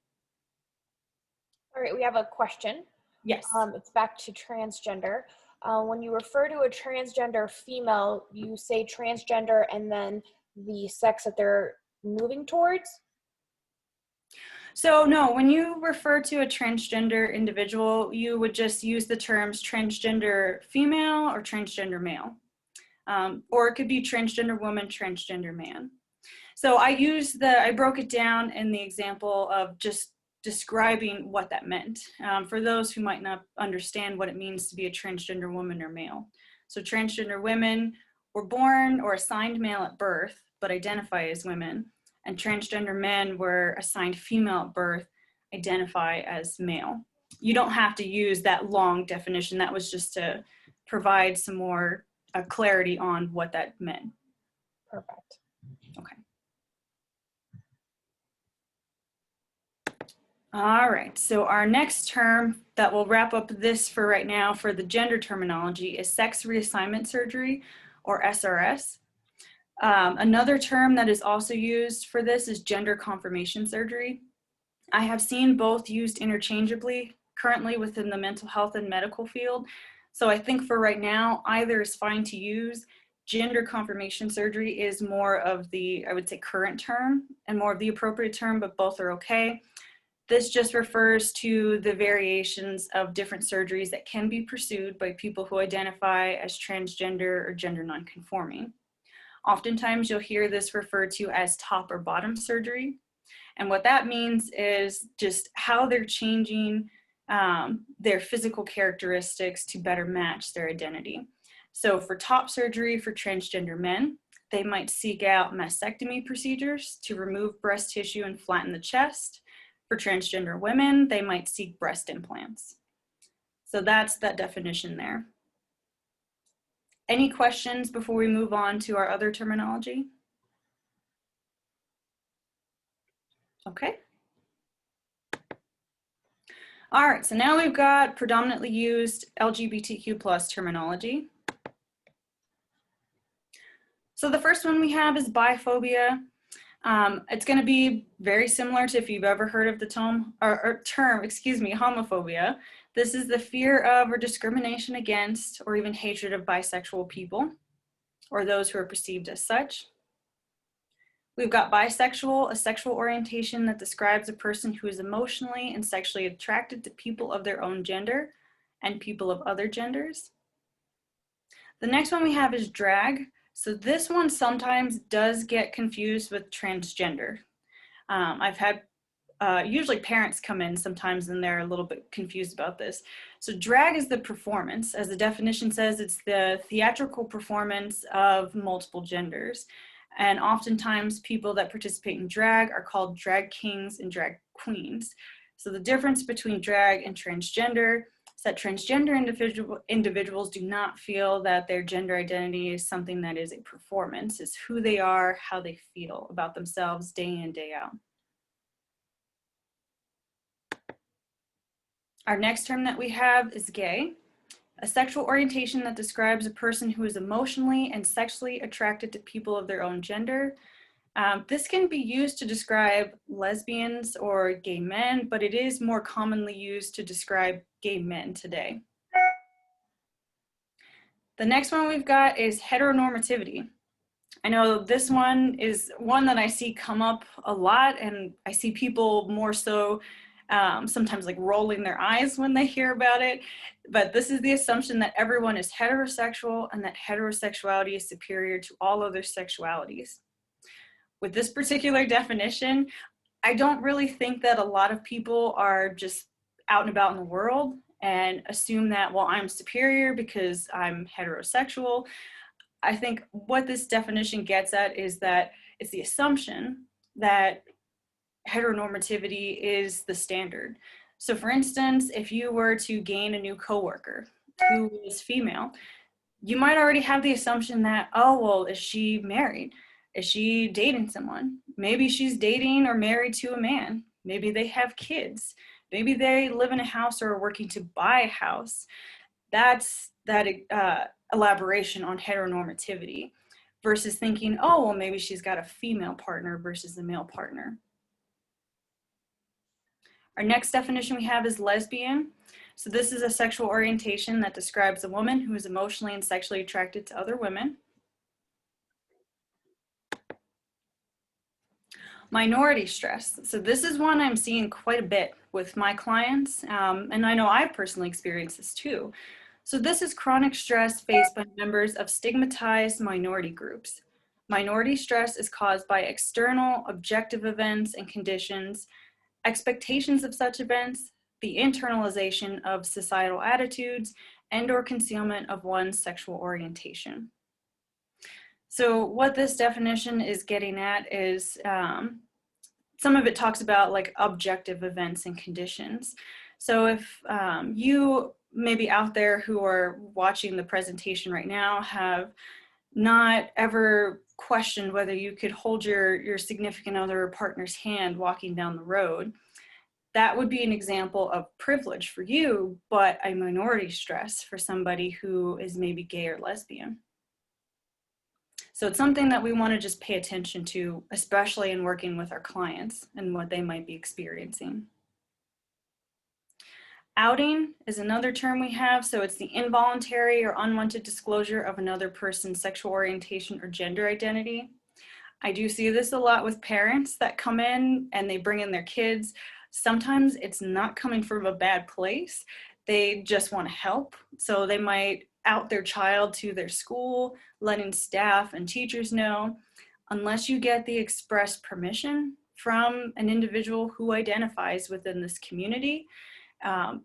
All right, we have a question. Yes. It's back to transgender. When you refer to a transgender female, you say transgender and then the sex that they're moving towards? So no, when you refer to a transgender individual, you would just use the terms transgender female or transgender male. Or it could be transgender woman, transgender man. So I broke it down in the example of just describing what that meant for those who might not understand what it means to be a transgender woman or male. So transgender women were born or assigned male at birth, but identify as women, and transgender men were assigned female at birth, identify as male. You don't have to use that long definition. That was just to provide some more clarity on what that meant. Perfect. Okay. All right, so our next term that will wrap up this for right now for the gender terminology is sex reassignment surgery, or SRS. Another term that is also used for this is gender confirmation surgery. I have seen both used interchangeably currently within the mental health and medical field. So I think for right now, either is fine to use. Gender confirmation surgery is more of the, I would say, current term and more of the appropriate term, but both are okay. This just refers to the variations of different surgeries that can be pursued by people who identify as transgender or gender nonconforming. Oftentimes you'll hear this referred to as top or bottom surgery. And what that means is just how they're changing their physical characteristics to better match their identity. So for top surgery for transgender men, they might seek out mastectomy procedures to remove breast tissue and flatten the chest. For transgender women, they might seek breast implants. So that's that definition there. Any questions before we move on to our other terminology? Okay. All right, so now we've got predominantly used LGBTQ plus terminology. So the first one we have is biphobia. It's going to be very similar to if you've ever heard of the term, homophobia. This is the fear of or discrimination against or even hatred of bisexual people or those who are perceived as such. We've got bisexual, a sexual orientation that describes a person who is emotionally and sexually attracted to people of their own gender and people of other genders. The next one we have is drag. So this one sometimes does get confused with transgender. I've had usually parents come in sometimes and they're a little bit confused about this. So drag is the performance. As the definition says, it's the theatrical performance of multiple genders. And oftentimes people that participate in drag are called drag kings and drag queens. So the difference between drag and transgender is that transgender individuals do not feel that their gender identity is something that is a performance. It's who they are, how they feel about themselves day in, day out. Our next term that we have is gay, a sexual orientation that describes a person who is emotionally and sexually attracted to people of their own gender. This can be used to describe lesbians or gay men, but it is more commonly used to describe gay men today. The next one we've got is heteronormativity. I know this one is one that I see come up a lot, and I see people more so sometimes like rolling their eyes when they hear about it. But this is the assumption that everyone is heterosexual and that heterosexuality is superior to all other sexualities. With this particular definition, I don't really think that a lot of people are just out and about in the world and assume that, well, I'm superior because I'm heterosexual. I think what this definition gets at is that it's the assumption that heteronormativity is the standard. So for instance, if you were to gain a new coworker who is female, you might already have the assumption that, oh, well, is she married? Is she dating someone? Maybe she's dating or married to a man. Maybe they have kids. Maybe they live in a house or are working to buy a house. That's that elaboration on heteronormativity versus thinking, oh, well, maybe she's got a female partner versus a male partner. Our next definition we have is lesbian. So this is a sexual orientation that describes a woman who is emotionally and sexually attracted to other women. Minority stress. So this is one I'm seeing quite a bit with my clients, and I know I've personally experienced this too. So this is chronic stress faced by members of stigmatized minority groups. Minority stress is caused by external, objective events and conditions, expectations of such events, the internalization of societal attitudes, and/or concealment of one's sexual orientation. So what this definition is getting at is some of it talks about like objective events and conditions. So if you maybe out there who are watching the presentation right now have not ever questioned whether you could hold your significant other or partner's hand walking down the road, that would be an example of privilege for you, but a minority stress for somebody who is maybe gay or lesbian. So it's something that we want to just pay attention to, especially in working with our clients and what they might be experiencing. Outing is another term we have. So it's the involuntary or unwanted disclosure of another person's sexual orientation or gender identity. I do see this a lot with parents that come in and they bring in their kids. Sometimes it's not coming from a bad place. They just want to help. So they might out their child to their school, letting staff and teachers know. Unless you get the express permission from an individual who identifies within this community,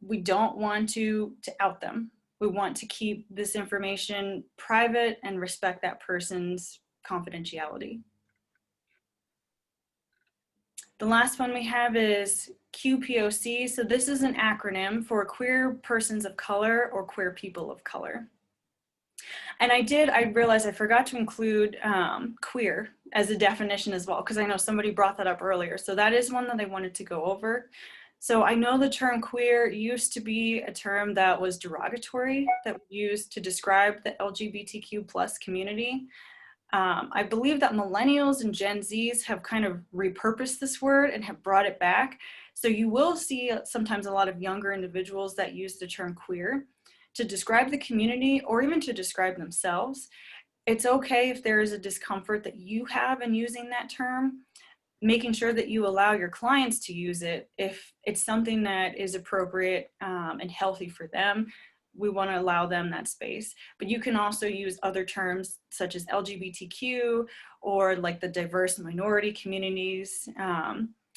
we don't want to out them. We want to keep this information private and respect that person's confidentiality. The last one we have is QPOC. So this is an acronym for queer persons of color or queer people of color. And I realized I forgot to include queer as a definition as well, because I know somebody brought that up earlier. So that is one that I wanted to go over. So I know the term queer used to be a term that was derogatory, that was used to describe the LGBTQ plus community. I believe that millennials and Gen Zs have kind of repurposed this word and have brought it back. So you will see sometimes a lot of younger individuals that use the term queer to describe the community or even to describe themselves. It's okay if there is a discomfort that you have in using that term, making sure that you allow your clients to use it if it's something that is appropriate and healthy for them. We want to allow them that space. But you can also use other terms such as LGBTQ or like the diverse minority communities.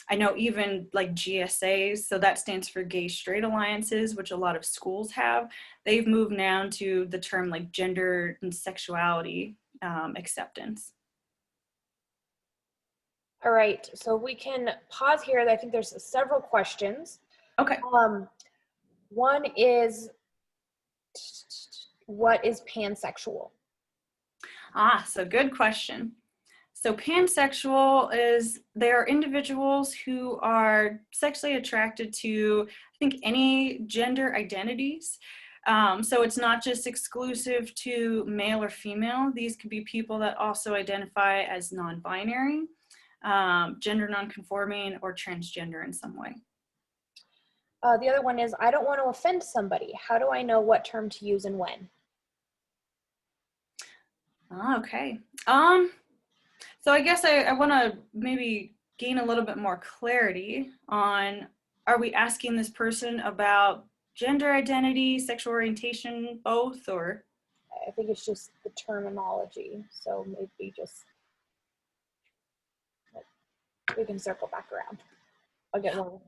I know even like GSAs, so that stands for gay straight alliances, which a lot of schools have. They've moved now to the term like gender and sexuality acceptance. All right, so we can pause here. I think there's several questions. Okay. One is, what is pansexual? So good question. So pansexual is, they are individuals who are sexually attracted to, I think, any gender identities. So it's not just exclusive to male or female. These could be people that also identify as non-binary, gender non-conforming, or transgender in some way. The other one is, I don't want to offend somebody. How do I know what term to use and when? Okay. So I guess I want to maybe gain a little bit more clarity on, are we asking this person about gender identity, sexual orientation, both, or? I think it's just the terminology. So maybe just, we can circle back around. I'll get one.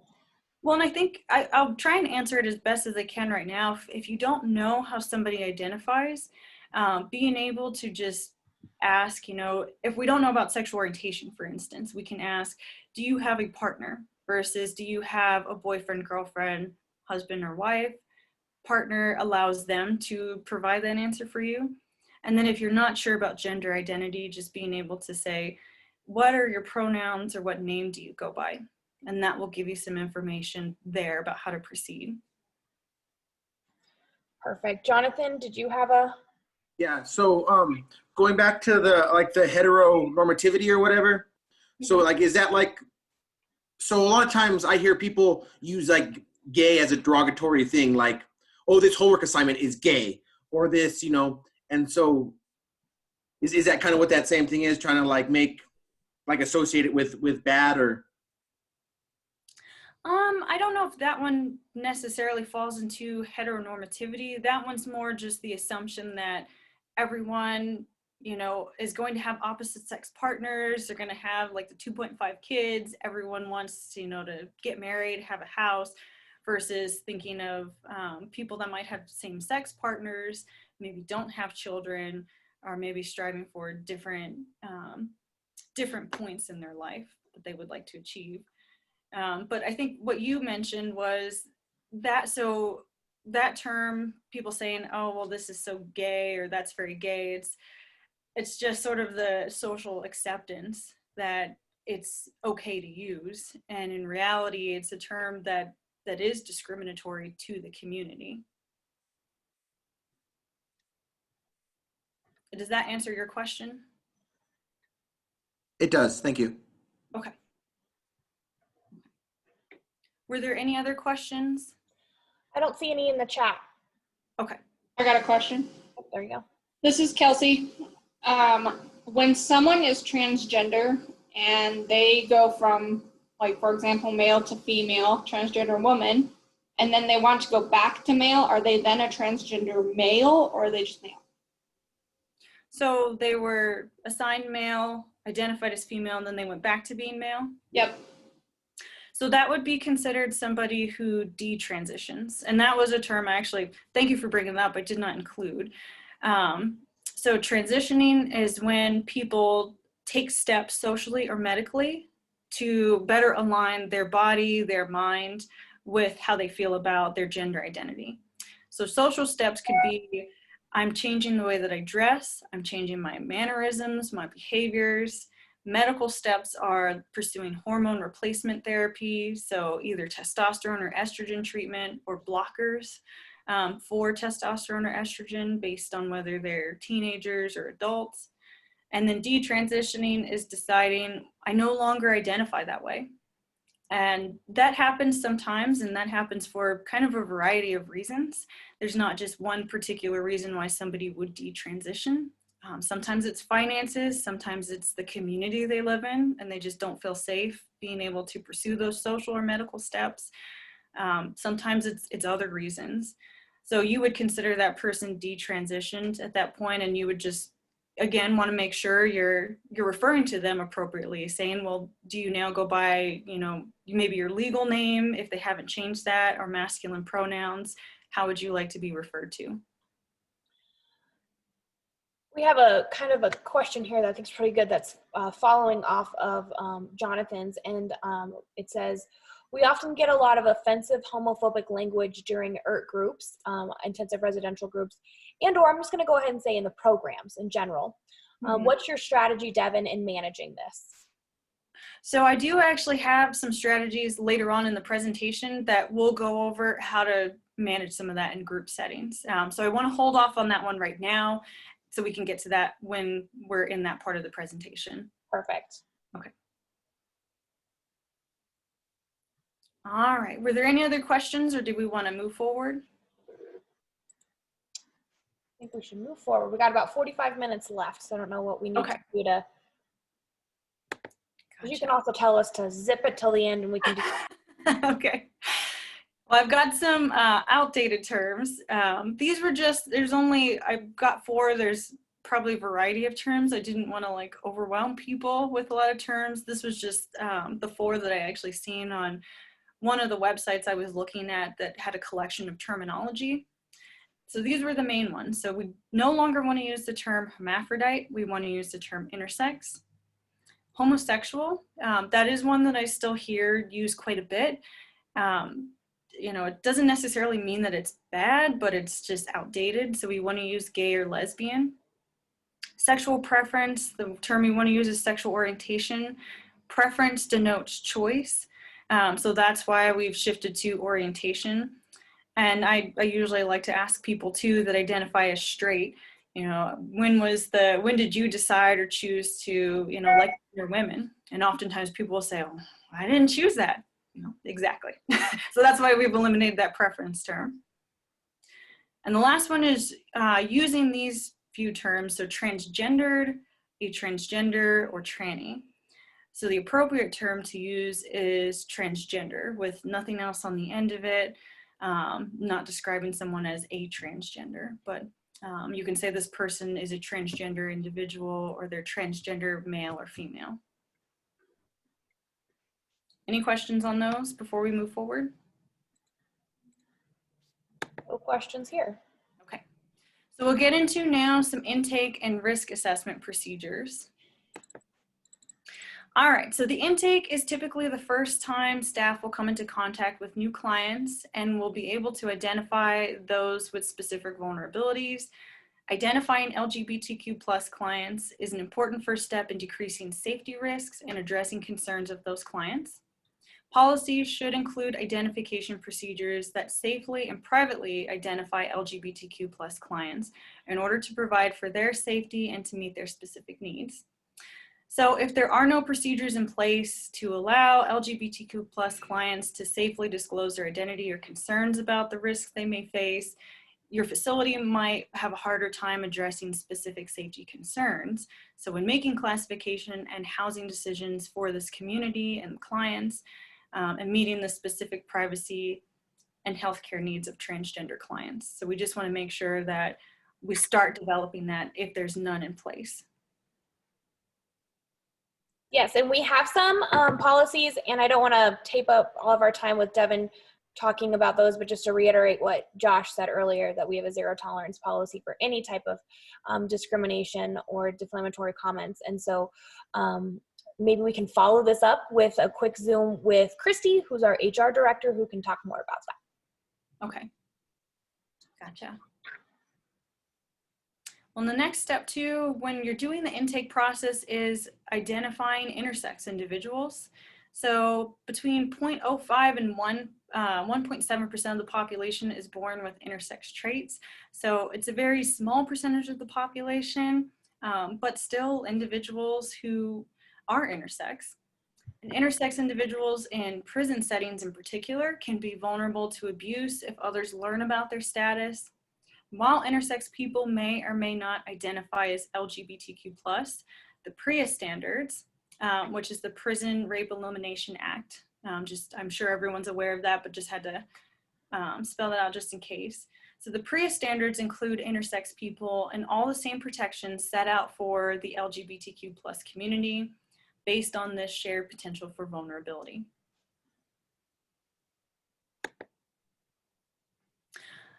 Well, and I think I'll try and answer it as best as I can right now. If you don't know how somebody identifies, being able to just ask, you know, if we don't know about sexual orientation, for instance, we can ask, do you have a partner versus do you have a boyfriend, girlfriend, husband, or wife? Partner allows them to provide that answer for you. And then if you're not sure about gender identity, just being able to say, what are your pronouns or what name do you go by? And that will give you some information there about how to proceed. Perfect. Jonathan, did you have a? Yeah, so going back to the heteronormativity or whatever. So like, is that like, so a lot of times I hear people use like gay as a derogatory thing, like, oh, this homework assignment is gay, or this, you know, and so is that kind of what that same thing is, trying to like make, like associate it with bad, or? I don't know if that one necessarily falls into heteronormativity. That one's more just the assumption that everyone, you know, is going to have opposite sex partners. They're going to have like the 2.5 kids. Everyone wants, you know, to get married, have a house, versus thinking of people that might have same sex partners, maybe don't have children, or maybe striving for different points in their life that they would like to achieve. But I think what you mentioned was that, so that term, people saying, oh, well, this is so gay, or that's very gay. It's just sort of the social acceptance that it's okay to use. And in reality, it's a term that is discriminatory to the community. Does that answer your question? It does, thank you. Okay. Were there any other questions? I don't see any in the chat. Okay. I got a question. Oh, there you go. This is Kelsey. When someone is transgender and they go from, like, for example, male to female, transgender woman, and then they want to go back to male, are they then a transgender male, or are they just male? So they were assigned male, identified as female, and then they went back to being male? Yep. So that would be considered somebody who detransitions. And that was a term I actually, thank you for bringing that up, I did not include. So transitioning is when people take steps socially or medically to better align their body, their mind with how they feel about their gender identity. So social steps could be I'm changing the way that I dress. I'm changing my mannerisms, my behaviors. Medical steps are pursuing hormone replacement therapy, so either testosterone or estrogen treatment or blockers for testosterone or estrogen based on whether they're teenagers or adults. And then detransitioning is deciding I no longer identify that way. And that happens sometimes, and that happens for kind of a variety of reasons. There's not just one particular reason why somebody would detransition. Sometimes it's finances, sometimes it's the community they live in, and they just don't feel safe being able to pursue those social or medical steps. Sometimes it's other reasons. So you would consider that person detransitioned at that point, and you would just, again, want to make sure you're referring to them appropriately, saying, well, do you now go by, you know, maybe your legal name if they haven't changed that, or masculine pronouns? How would you like to be referred to? We have a kind of a question here that I think is pretty good that's following off of Jonathan's, and it says, we often get a lot of offensive homophobic language during IRT groups, intensive residential groups, or I'm just going to go ahead and say in the programs in general. What's your strategy, Devin, in managing this? So I do actually have some strategies later on in the presentation that will go over how to manage some of that in group settings. So I want to hold off on that one right now so we can get to that when we're in that part of the presentation. Perfect. Okay. All right, were there any other questions, or do we want to move forward? I think we should move forward. We got about 45 minutes left, so I don't know what we need to do to. You can also tell us to zip it till the end and we can do that. Okay. Well, I've got some outdated terms. These were just, I've got 4, there's probably a variety of terms. I didn't want to like overwhelm people with a lot of terms. This was just the 4 that I actually seen on one of the websites I was looking at that had a collection of terminology. So these were the main ones. So we no longer want to use the term hermaphrodite. We want to use the term intersex. Homosexual, that is one that I still hear used quite a bit. You know, it doesn't necessarily mean that it's bad, but it's just outdated. So we want to use gay or lesbian. Sexual preference, the term we want to use is sexual orientation. Preference denotes choice. So that's why we've shifted to orientation. And I usually like to ask people too that identify as straight, you know, when did you decide or choose to, you know, like your women? And oftentimes people will say, oh, I didn't choose that. You know, exactly. So that's why we've eliminated that preference term. And the last one is using these few terms, so transgendered, atransgender, or tranny. So the appropriate term to use is transgender with nothing else on the end of it, not describing someone as a transgender, but you can say this person is a transgender individual or they're transgender male or female. Any questions on those before we move forward? No questions here. Okay, so we'll get into now some intake and risk assessment procedures. All right, so the intake is typically the first time staff will come into contact with new clients and will be able to identify those with specific vulnerabilities. Identifying LGBTQ+ clients is an important first step in decreasing safety risks and addressing concerns of those clients. Policies should include identification procedures that safely and privately identify LGBTQ+ clients in order to provide for their safety and to meet their specific needs. So if there are no procedures in place to allow LGBTQ+ clients to safely disclose their identity or concerns about the risks they may face, your facility might have a harder time addressing specific safety concerns. So when making classification and housing decisions for this community and clients, and meeting the specific privacy and healthcare needs of transgender clients. So we just want to make sure that we start developing that if there's none in place. Yes, and we have some policies, and I don't want to tape up all of our time with Devin talking about those, but just to reiterate what Josh said earlier, that we have a zero tolerance policy for any type of discrimination or defamatory comments. And so maybe we can follow this up with a quick Zoom with Christy, who's our HR director, who can talk more about that. Okay, gotcha. Well, the next step too, when you're doing the intake process, is identifying intersex individuals. So between 0.05 and 1.7% of the population is born with intersex traits. So it's a very small percentage of the population, but still individuals who are intersex. And intersex individuals in prison settings in particular can be vulnerable to abuse if others learn about their status. While intersex people may or may not identify as LGBTQ+, the PREA standards, which is the Prison Rape Elimination Act, I'm sure everyone's aware of that, but just had to spell that out just in case. So the PREA standards include intersex people and all the same protections set out for the LGBTQ+ community based on this shared potential for vulnerability.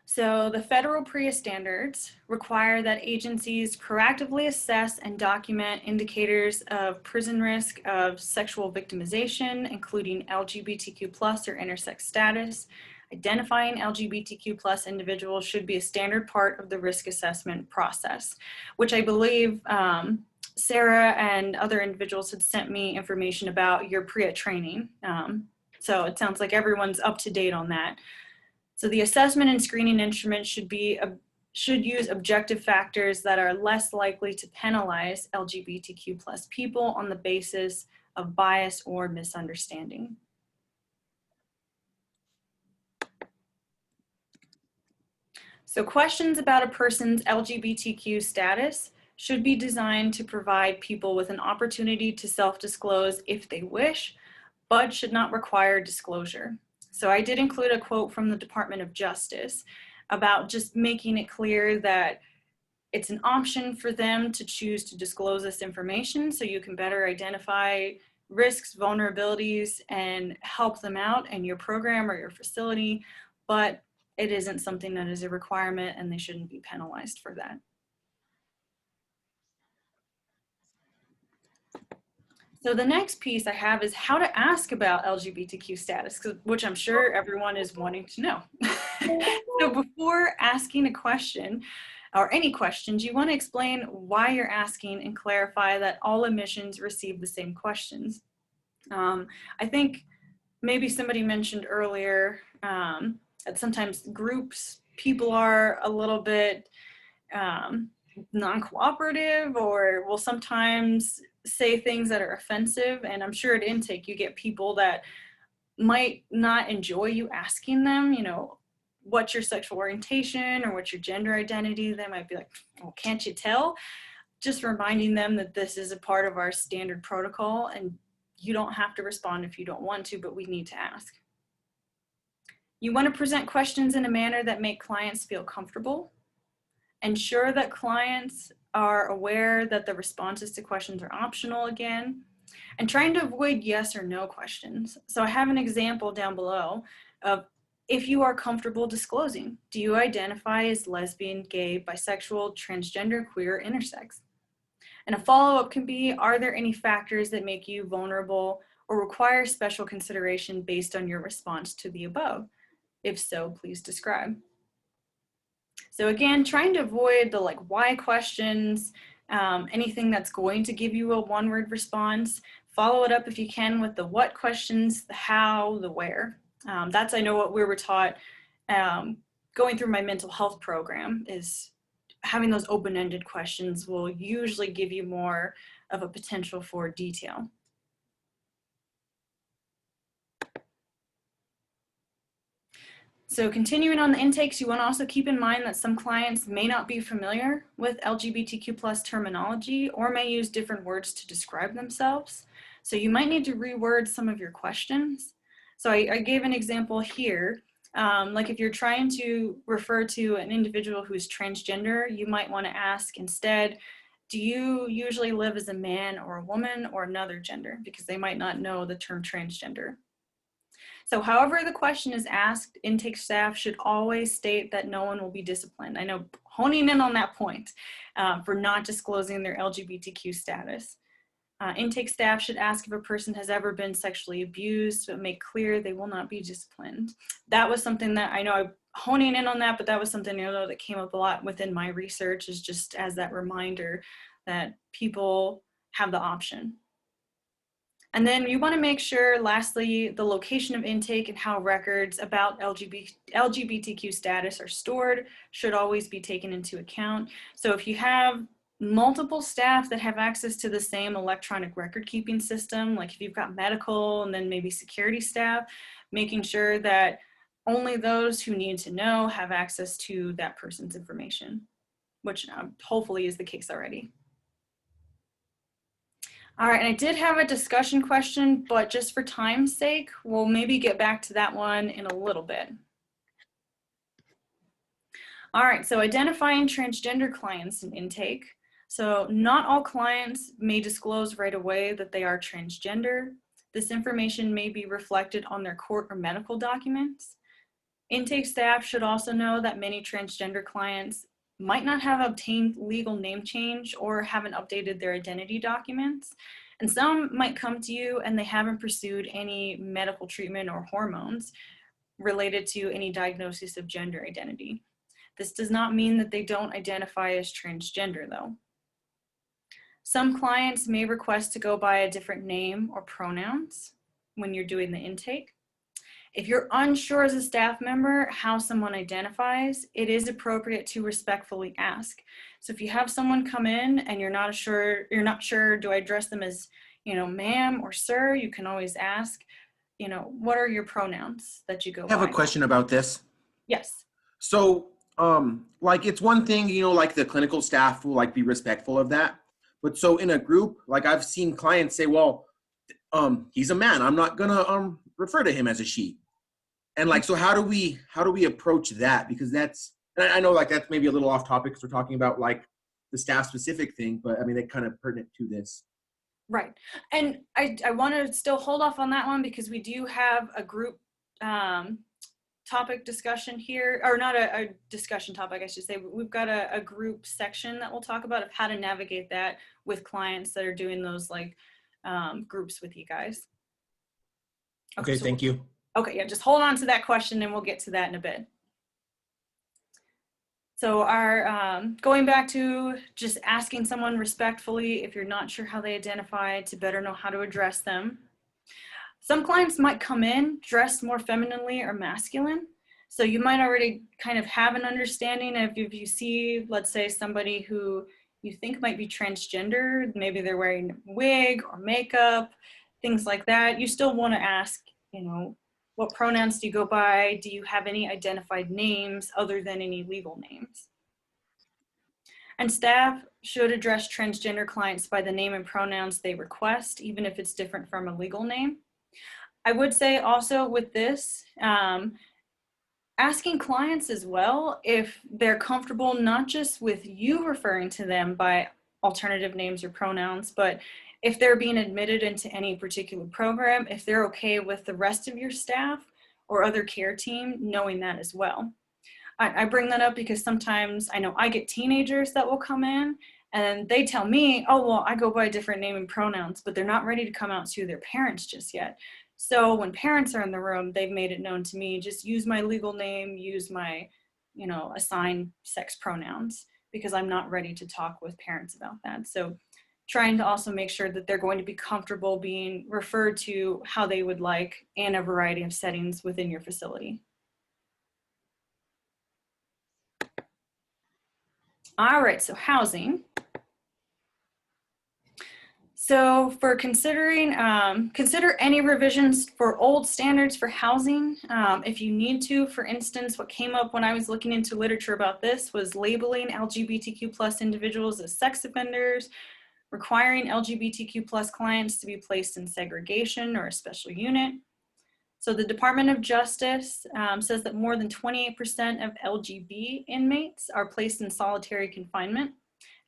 So the federal PREA standards require that agencies proactively assess and document indicators of prison risk of sexual victimization, including LGBTQ+ or intersex status. Identifying LGBTQ+ individuals should be a standard part of the risk assessment process, which I believe Sarah and other individuals had sent me information about your PREA training. So it sounds like everyone's up to date on that. So the assessment and screening instruments should use objective factors that are less likely to penalize LGBTQ+ people on the basis of bias or misunderstanding. So questions about a person's LGBTQ status should be designed to provide people with an opportunity to self-disclose if they wish, but should not require disclosure. So I did include a quote from the Department of Justice about just making it clear that it's an option for them to choose to disclose this information so you can better identify risks, vulnerabilities, and help them out in your program or your facility, but it isn't something that is a requirement and they shouldn't be penalized for that. So the next piece I have is how to ask about LGBTQ status, which I'm sure everyone is wanting to know. So before asking a question or any questions, you want to explain why you're asking and clarify that all admissions receive the same questions. I think maybe somebody mentioned earlier that sometimes people are a little bit non-cooperative or will sometimes say things that are offensive, and I'm sure at intake you get people that might not enjoy you asking them, you know, what's your sexual orientation or what's your gender identity. They might be like, well, can't you tell? Just reminding them that this is a part of our standard protocol and you don't have to respond if you don't want to, but we need to ask. You want to present questions in a manner that make clients feel comfortable. Ensure that clients are aware that the responses to questions are optional again, and trying to avoid yes or no questions. So I have an example down below of if you are comfortable disclosing. Do you identify as lesbian, gay, bisexual, transgender, queer, intersex? And a follow-up can be, are there any factors that make you vulnerable or require special consideration based on your response to the above? If so, please describe. So again, trying to avoid the like why questions, anything that's going to give you a one-word response. Follow it up if you can with the what questions, the how, the where. That's, I know, what we were taught going through my mental health program, is having those open-ended questions will usually give you more of a potential for detail. So continuing on the intakes, you want to also keep in mind that some clients may not be familiar with LGBTQ+ terminology or may use different words to describe themselves. So you might need to reword some of your questions. So I gave an example here. Like if you're trying to refer to an individual who's transgender, you might want to ask instead, do you usually live as a man or a woman or another gender? Because they might not know the term transgender. So however the question is asked, intake staff should always state that no one will be disciplined. I know, honing in on that point, for not disclosing their LGBTQ status. Intake staff should ask if a person has ever been sexually abused, but make clear they will not be disciplined. That was something that I know honing in on that, but that was something, you know, that came up a lot within my research, is just as that reminder that people have the option. And then you want to make sure, lastly, the location of intake and how records about LGBTQ status are stored should always be taken into account. So if you have multiple staff that have access to the same electronic record keeping system, like if you've got medical and then maybe security staff, making sure that only those who need to know have access to that person's information, which hopefully is the case already. All right, and I did have a discussion question, but just for time's sake, we'll maybe get back to that one in a little bit. All right, so identifying transgender clients in intake. So not all clients may disclose right away that they are transgender. This information may be reflected on their court or medical documents. Intake staff should also know that many transgender clients might not have obtained legal name change or haven't updated their identity documents. And some might come to you and they haven't pursued any medical treatment or hormones related to any diagnosis of gender identity. This does not mean that they don't identify as transgender though. Some clients may request to go by a different name or pronouns when you're doing the intake. If you're unsure as a staff member how someone identifies, it is appropriate to respectfully ask. So if you have someone come in and you're not sure, do I address them as, you know, ma'am or sir, you can always ask, you know, what are your pronouns that you go by? I have a question about this. Yes. So, like it's one thing, you know, like the clinical staff will like be respectful of that. But so in a group, like I've seen clients say, well, he's a man, I'm not gonna refer to him as a she. And like, so how do we approach that? Because that's, and I know like that's maybe a little off topic because we're talking about like the staff specific thing, but I mean, they kind of pertinent to this. Right. And I want to still hold off on that one because we do have a group topic discussion here, or not a discussion topic, I should say. We've got a group section that we'll talk about of how to navigate that with clients that are doing those like groups with you guys. Okay, so thank you. Okay, yeah, just hold on to that question and we'll get to that in a bit. So our going back to just asking someone respectfully if you're not sure how they identify to better know how to address them. Some clients might come in dressed more femininely or masculine. So you might already kind of have an understanding of if you see, let's say, somebody who you think might be transgender, maybe they're wearing a wig or makeup, things like that. You still want to ask, you know, what pronouns do you go by? Do you have any identified names other than any legal names? And staff should address transgender clients by the name and pronouns they request, even if it's different from a legal name. I would say also with this, asking clients as well if they're comfortable not just with you referring to them by alternative names or pronouns, but if they're being admitted into any particular program, if they're okay with the rest of your staff or other care team knowing that as well. I bring that up because sometimes I know I get teenagers that will come in and they tell me, oh, well, I go by a different name and pronouns, but they're not ready to come out to their parents just yet. So when parents are in the room, they've made it known to me, just use my legal name, use my, you know, assigned sex pronouns, because I'm not ready to talk with parents about that. So trying to also make sure that they're going to be comfortable being referred to how they would like in a variety of settings within your facility. All right, so housing. So for considering, consider any revisions for old standards for housing. If you need to, for instance, what came up when I was looking into literature about this was labeling LGBTQ+ individuals as sex offenders, requiring LGBTQ+ clients to be placed in segregation or a special unit. So the Department of Justice says that more than 28% of LGB inmates are placed in solitary confinement.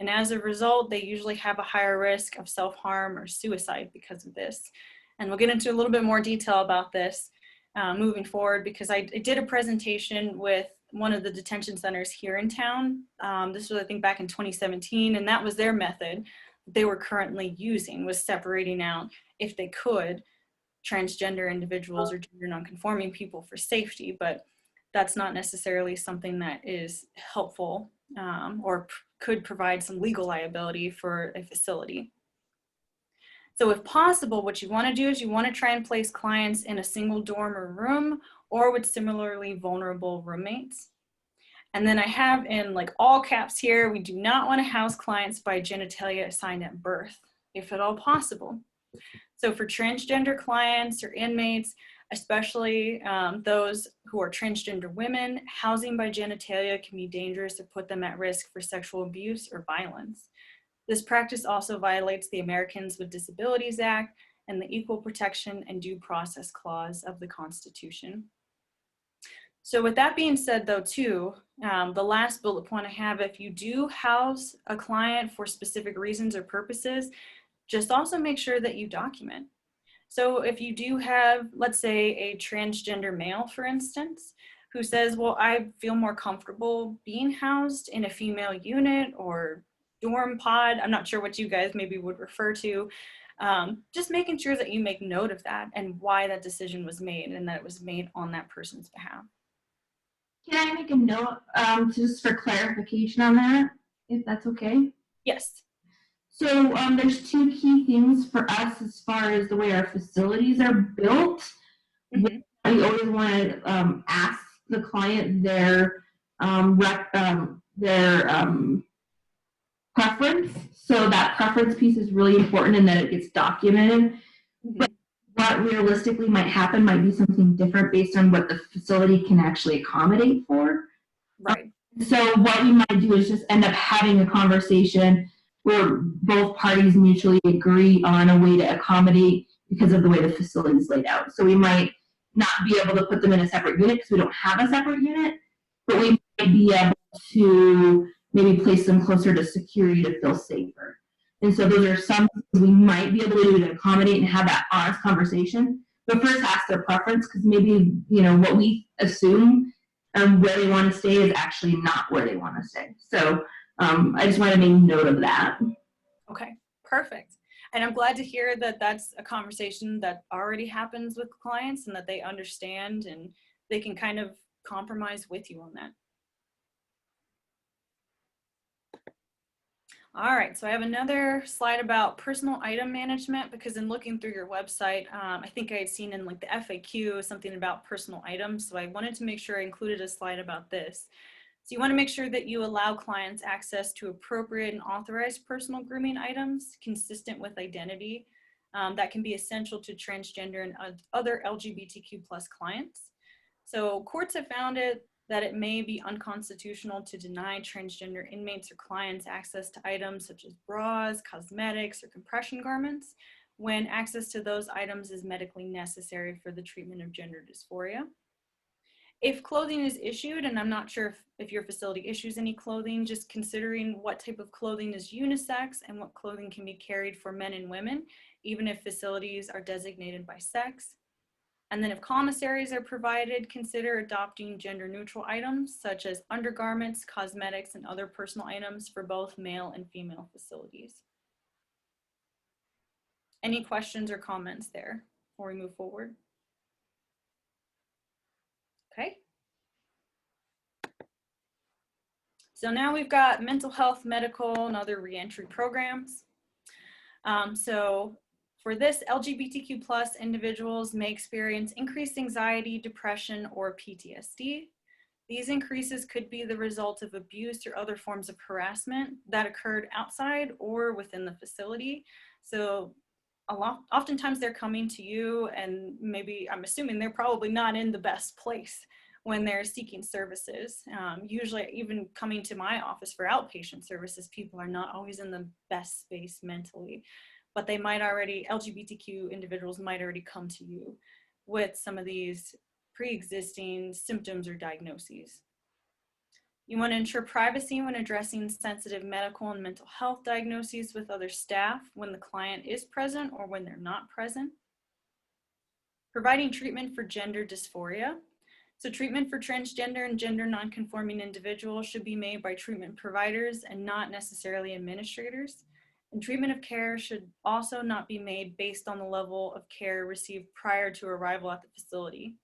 And as a result, they usually have a higher risk of self-harm or suicide because of this. And we'll get into a little bit more detail about this moving forward, because I did a presentation with one of the detention centers here in town. This was, I think, back in 2017, and that was their method they were currently using, was separating out, if they could, transgender individuals or gender nonconforming people for safety. But that's not necessarily something that is helpful or could provide some legal liability for a facility. So if possible, what you want to do is you want to try and place clients in a single dorm or room or with similarly vulnerable roommates. And then I have in like all caps here, we do not want to house clients by genitalia assigned at birth, if at all possible. So for transgender clients or inmates, especially those who are transgender women, housing by genitalia can be dangerous or put them at risk for sexual abuse or violence. This practice also violates the Americans with Disabilities Act and the Equal Protection and Due Process Clause of the Constitution. So with that being said though too, the last bullet point I have, if you do house a client for specific reasons or purposes, just also make sure that you document. So if you do have, let's say, a transgender male, for instance, who says, well, I feel more comfortable being housed in a female unit or dorm pod, I'm not sure what you guys maybe would refer to, just making sure that you make note of that and why that decision was made and that it was made on that person's behalf. Can I make a note just for clarification on that, if that's okay? Yes. So there's two key things for us as far as the way our facilities are built. We always want to ask the client their preference. So that preference piece is really important and that it gets documented. But what realistically might happen might be something different based on what the facility can actually accommodate for. Right. So what we might do is just end up having a conversation where both parties mutually agree on a way to accommodate because of the way the facility is laid out. So we might not be able to put them in a separate unit because we don't have a separate unit, but we might be able to maybe place them closer to security to feel safer. And so those are some things we might be able to do to accommodate and have that honest conversation. But first ask their preference, because maybe, you know, what we assume where they want to stay is actually not where they want to stay. So I just want to make note of that. Okay, perfect. And I'm glad to hear that that's a conversation that already happens with clients and that they understand and they can kind of compromise with you on that. All right, so I have another slide about personal item management, because in looking through your website, I think I had seen in like the FAQ something about personal items. So I wanted to make sure I included a slide about this. So you want to make sure that you allow clients access to appropriate and authorized personal grooming items consistent with identity that can be essential to transgender and other LGBTQ+ clients. So courts have found that it may be unconstitutional to deny transgender inmates or clients access to items such as bras, cosmetics, or compression garments when access to those items is medically necessary for the treatment of gender dysphoria. If clothing is issued, and I'm not sure if your facility issues any clothing, just considering what type of clothing is unisex and what clothing can be carried for men and women, even if facilities are designated by sex. And then if commissaries are provided, consider adopting gender neutral items such as undergarments, cosmetics, and other personal items for both male and female facilities. Any questions or comments there before we move forward? Okay. So now we've got mental health, medical, and other reentry programs. So for this, LGBTQ+ individuals may experience increased anxiety, depression, or PTSD. These increases could be the result of abuse or other forms of harassment that occurred outside or within the facility. So oftentimes they're coming to you, and maybe, I'm assuming they're probably not in the best place when they're seeking services. Usually even coming to my office for outpatient services, people are not always in the best space mentally, but they might already, LGBTQ individuals might already come to you with some of these pre-existing symptoms or diagnoses. You want to ensure privacy when addressing sensitive medical and mental health diagnoses with other staff when the client is present or when they're not present. Providing treatment for gender dysphoria. So treatment for transgender and gender nonconforming individuals should be made by treatment providers and not necessarily administrators. And treatment of care should also not be made based on the level of care received prior to arrival at the facility.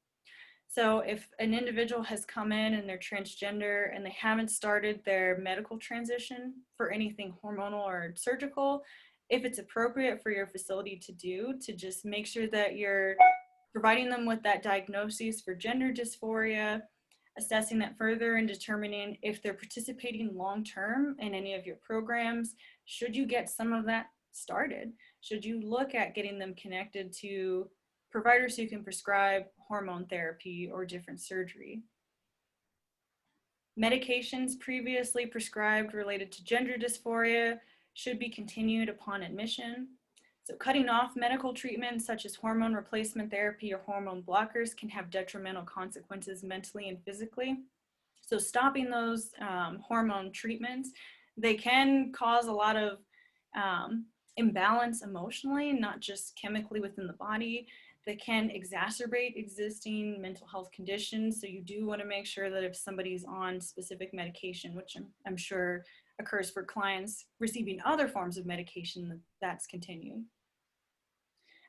So if an individual has come in and they're transgender and they haven't started their medical transition for anything hormonal or surgical, if it's appropriate for your facility to do, to just make sure that you're providing them with that diagnosis for gender dysphoria, assessing that further and determining if they're participating long-term in any of your programs. Should you get some of that started? Should you look at getting them connected to providers who can prescribe hormone therapy or different surgery? Medications previously prescribed related to gender dysphoria should be continued upon admission. So cutting off medical treatments such as hormone replacement therapy or hormone blockers can have detrimental consequences mentally and physically. So stopping those hormone treatments, they can cause a lot of imbalance emotionally, not just chemically within the body. They can exacerbate existing mental health conditions. So you do want to make sure that if somebody's on specific medication, which I'm sure occurs for clients receiving other forms of medication, that's continued.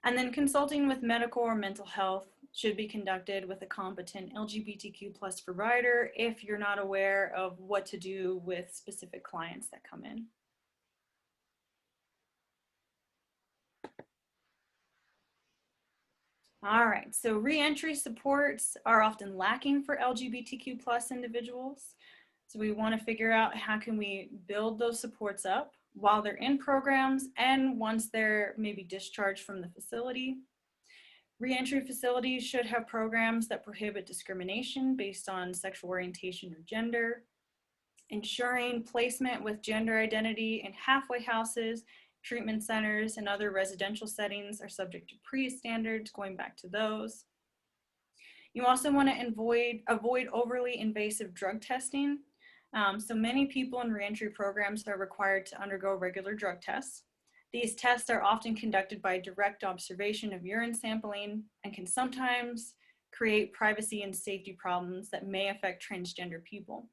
And then consulting with medical or mental health should be conducted with a competent LGBTQ plus provider if you're not aware of what to do with specific clients that come in. All right, so reentry supports are often lacking for LGBTQ plus individuals. So we want to figure out how can we build those supports up while they're in programs and once they're maybe discharged from the facility. Reentry facilities should have programs that prohibit discrimination based on sexual orientation or gender, ensuring placement with gender identity in halfway houses, treatment centers, and other residential settings are subject to PREA standards, going back to those. You also want to avoid overly invasive drug testing. So many people in reentry programs are required to undergo regular drug tests. These tests are often conducted by direct observation of urine sampling and can sometimes create privacy and safety problems that may affect transgender people.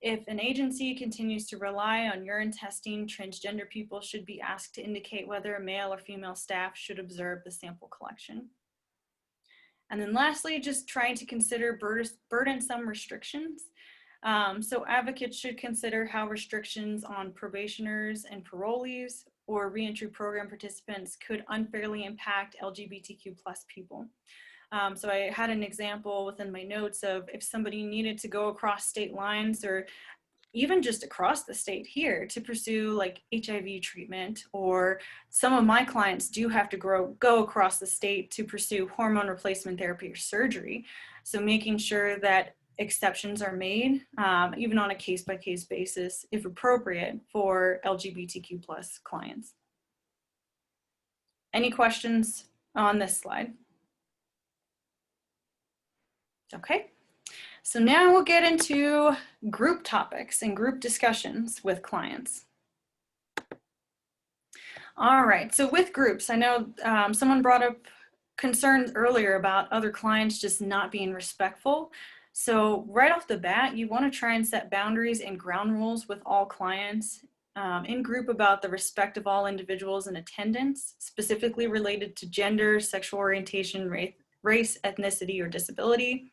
If an agency continues to rely on urine testing, transgender people should be asked to indicate whether a male or female staff should observe the sample collection. And then lastly, just trying to consider burdensome restrictions. So advocates should consider how restrictions on probationers and parolees or reentry program participants could unfairly impact LGBTQ plus people. So I had an example within my notes of if somebody needed to go across state lines or even just across the state here to pursue like HIV treatment, or some of my clients do have to go across the state to pursue hormone replacement therapy or surgery. So making sure that exceptions are made, even on a case-by-case basis, if appropriate, for LGBTQ plus clients. Any questions on this slide? Okay, so now we'll get into group topics and group discussions with clients. All right, so with groups, I know someone brought up concerns earlier about other clients just not being respectful. So right off the bat, you want to try and set boundaries and ground rules with all clients in group about the respect of all individuals in attendance, specifically related to gender, sexual orientation, race, ethnicity, or disability.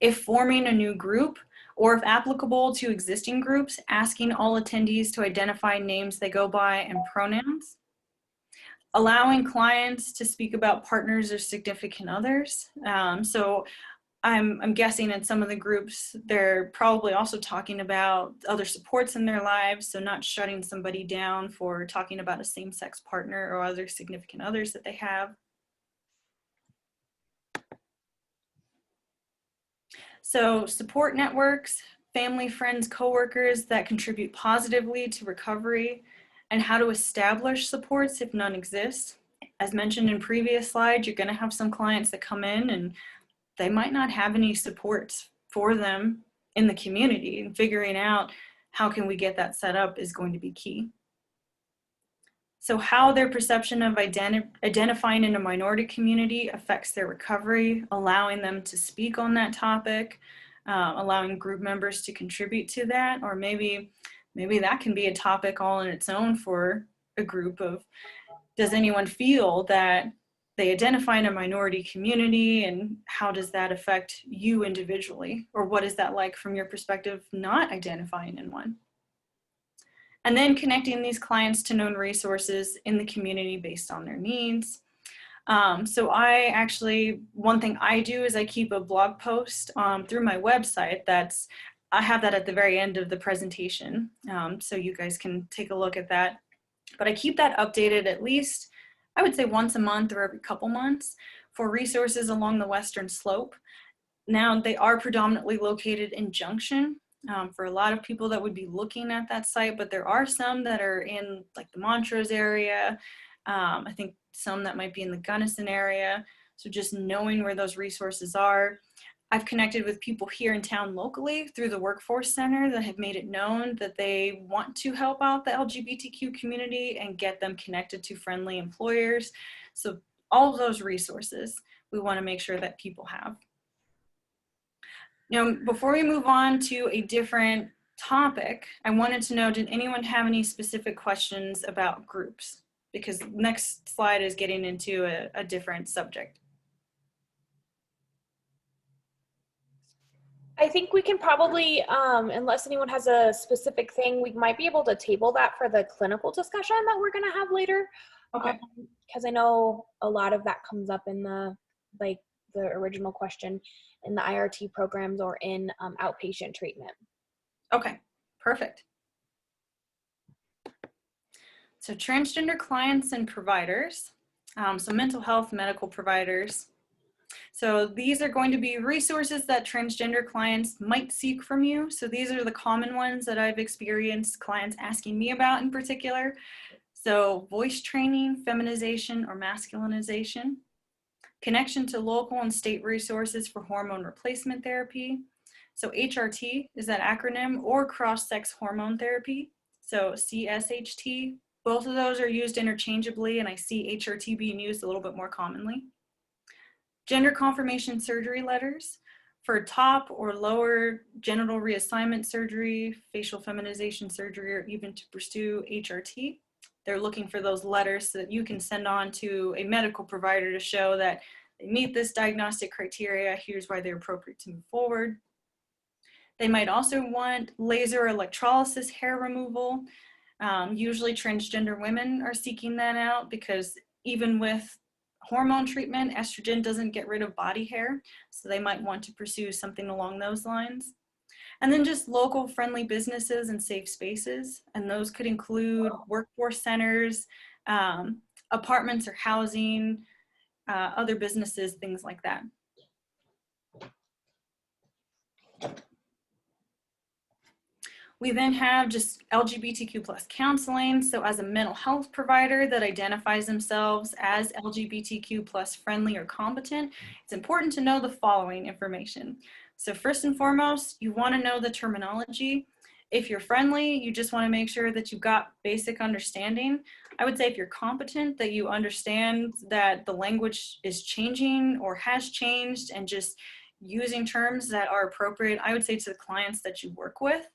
If forming a new group, or if applicable to existing groups, asking all attendees to identify names they go by and pronouns. Allowing clients to speak about partners or significant others. So I'm guessing in some of the groups, they're probably also talking about other supports in their lives, so not shutting somebody down for talking about a same-sex partner or other significant others that they have. So support networks, family, friends, coworkers that contribute positively to recovery, and how to establish supports if none exist. As mentioned in previous slides, you're going to have some clients that come in and they might not have any supports for them in the community, and figuring out how can we get that set up is going to be key. So how their perception of identifying in a minority community affects their recovery, allowing them to speak on that topic, allowing group members to contribute to that, or maybe that can be a topic all on its own for a group of, does anyone feel that they identify in a minority community, and how does that affect you individually? Or what is that like from your perspective, not identifying in one? And then connecting these clients to known resources in the community based on their needs. So I actually, one thing I do is I keep a blog post through my website I have that at the very end of the presentation. So you guys can take a look at that. But I keep that updated at least, I would say once a month or every couple months for resources along the Western Slope. Now they are predominantly located in Junction. For a lot of people that would be looking at that site, but there are some that are in like the Montrose area. I think some that might be in the Gunnison area. So just knowing where those resources are. I've connected with people here in town locally through the Workforce Center that have made it known that they want to help out the LGBTQ community and get them connected to friendly employers. So all of those resources we want to make sure that people have. Now, before we move on to a different topic, I wanted to know, did anyone have any specific questions about groups? Because next slide is getting into a different subject. I think we can probably, unless anyone has a specific thing, we might be able to table that for the clinical discussion that we're going to have later. Okay. Because I know a lot of that comes up in the original question in the IRT programs or in outpatient treatment. Okay, perfect. So transgender clients and providers, so mental health medical providers. So these are going to be resources that transgender clients might seek from you. So these are the common ones that I've experienced clients asking me about in particular. So voice training, feminization or masculinization, connection to local and state resources for hormone replacement therapy. So HRT is that acronym, or cross-sex hormone therapy. So CSHT, both of those are used interchangeably, and I see HRT being used a little bit more commonly. Gender confirmation surgery letters for top or lower genital reassignment surgery, facial feminization surgery, or even to pursue HRT. They're looking for those letters so that you can send on to a medical provider to show that they meet this diagnostic criteria. Here's why they're appropriate to move forward. They might also want laser electrolysis hair removal. Usually transgender women are seeking that out because even with hormone treatment, estrogen doesn't get rid of body hair. So they might want to pursue something along those lines. And then just local friendly businesses and safe spaces. And those could include workforce centers, apartments or housing, other businesses, things like that. We then have just LGBTQ plus counseling. So as a mental health provider that identifies themselves as LGBTQ plus friendly or competent, it's important to know the following information. So first and foremost, you want to know the terminology. If you're friendly, you just want to make sure that you've got basic understanding. I would say if you're competent, that you understand that the language is changing or has changed and just using terms that are appropriate, I would say, to the clients that you work with.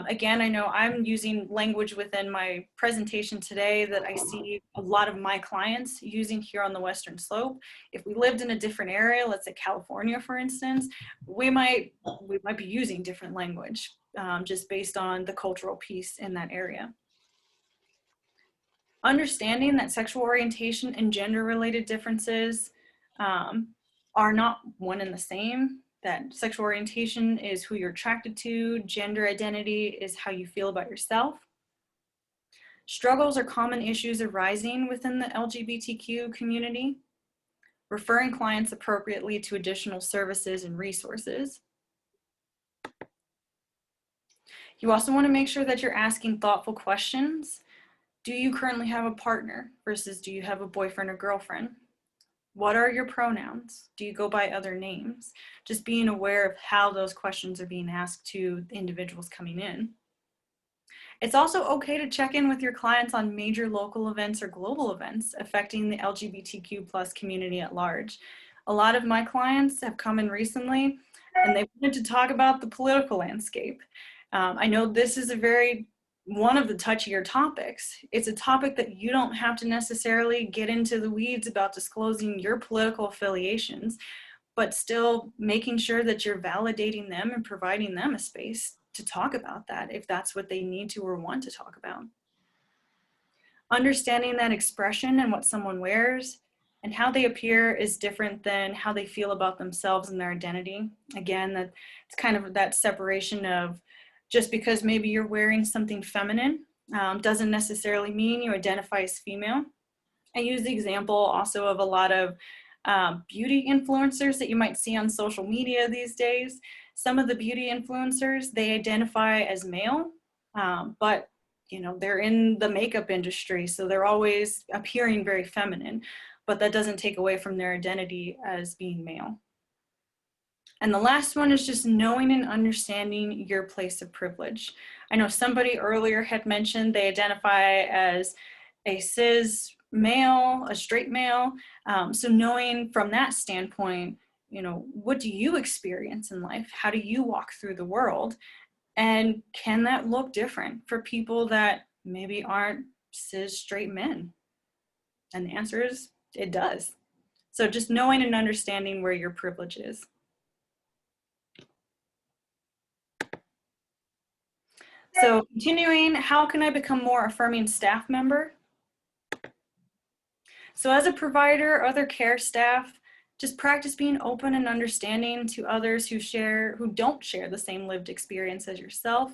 Again, I know I'm using language within my presentation today that I see a lot of my clients using here on the Western Slope. If we lived in a different area, let's say California, for instance, we might be using different language just based on the cultural piece in that area. Understanding that sexual orientation and gender-related differences are not one and the same. That sexual orientation is who you're attracted to, gender identity is how you feel about yourself. Struggles or common issues arising within the LGBTQ community. Referring clients appropriately to additional services and resources. You also want to make sure that you're asking thoughtful questions. Do you currently have a partner versus do you have a boyfriend or girlfriend? What are your pronouns? Do you go by other names? Just being aware of how those questions are being asked to the individuals coming in. It's also okay to check in with your clients on major local events or global events affecting the LGBTQ plus community at large. A lot of my clients have come in recently and they wanted to talk about the political landscape. I know this is a very one of the touchier topics. It's a topic that you don't have to necessarily get into the weeds about disclosing your political affiliations, but still making sure that you're validating them and providing them a space to talk about that if that's what they need to or want to talk about. Understanding that expression and what someone wears and how they appear is different than how they feel about themselves and their identity. Again, that it's kind of that separation of just because maybe you're wearing something feminine doesn't necessarily mean you identify as female. I use the example also of a lot of beauty influencers that you might see on social media these days. Some of the beauty influencers, they identify as male, but you know, they're in the makeup industry, so they're always appearing very feminine, but that doesn't take away from their identity as being male. And the last one is just knowing and understanding your place of privilege. I know somebody earlier had mentioned they identify as a cis male, a straight male. So knowing from that standpoint, you know, what do you experience in life? How do you walk through the world? And can that look different for people that maybe aren't cis straight men? And the answer is it does. So just knowing and understanding where your privilege is. So continuing, how can I become more affirming staff member? So as a provider, other care staff, just practice being open and understanding to others who don't share the same lived experience as yourself.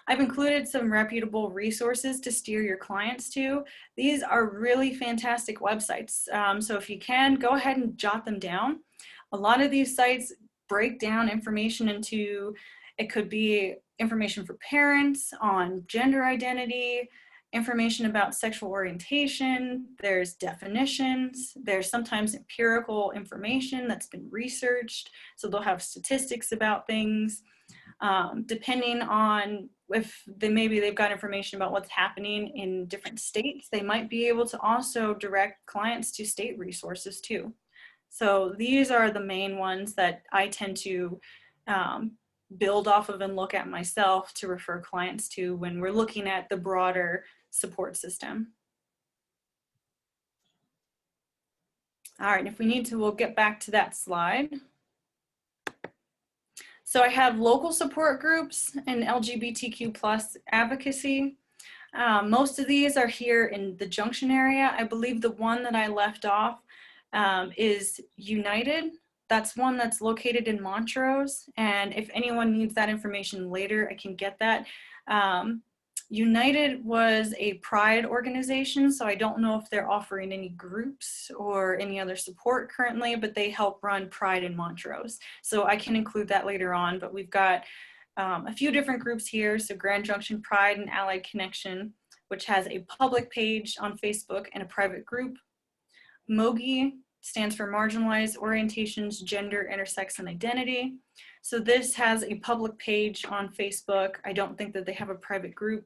I've included some reputable resources to steer your clients to. These are really fantastic websites. So if you can, go ahead and jot them down. A lot of these sites break down information into, it could be information for parents on gender identity, information about sexual orientation, there's definitions, there's sometimes empirical information that's been researched, so they'll have statistics about things. Depending on if maybe they've got information about what's happening in different states, they might be able to also direct clients to state resources too. So these are the main ones that I tend to build off of and look at myself to refer clients to when we're looking at the broader support system. All right, if we need to, we'll get back to that slide. So I have local support groups and LGBTQ plus advocacy. Most of these are here in the Junction area. I believe the one that I left off is United. That's one that's located in Montrose. And if anyone needs that information later, I can get that. United was a Pride organization, so I don't know if they're offering any groups or any other support currently, but they help run Pride in Montrose. So I can include that later on, but we've got a few different groups here. So Grand Junction Pride and Allied Connection, which has a public page on Facebook and a private group. MOGI stands for Marginalized Orientations, Gender, Intersex, and Identity. So this has a public page on Facebook. I don't think that they have a private group.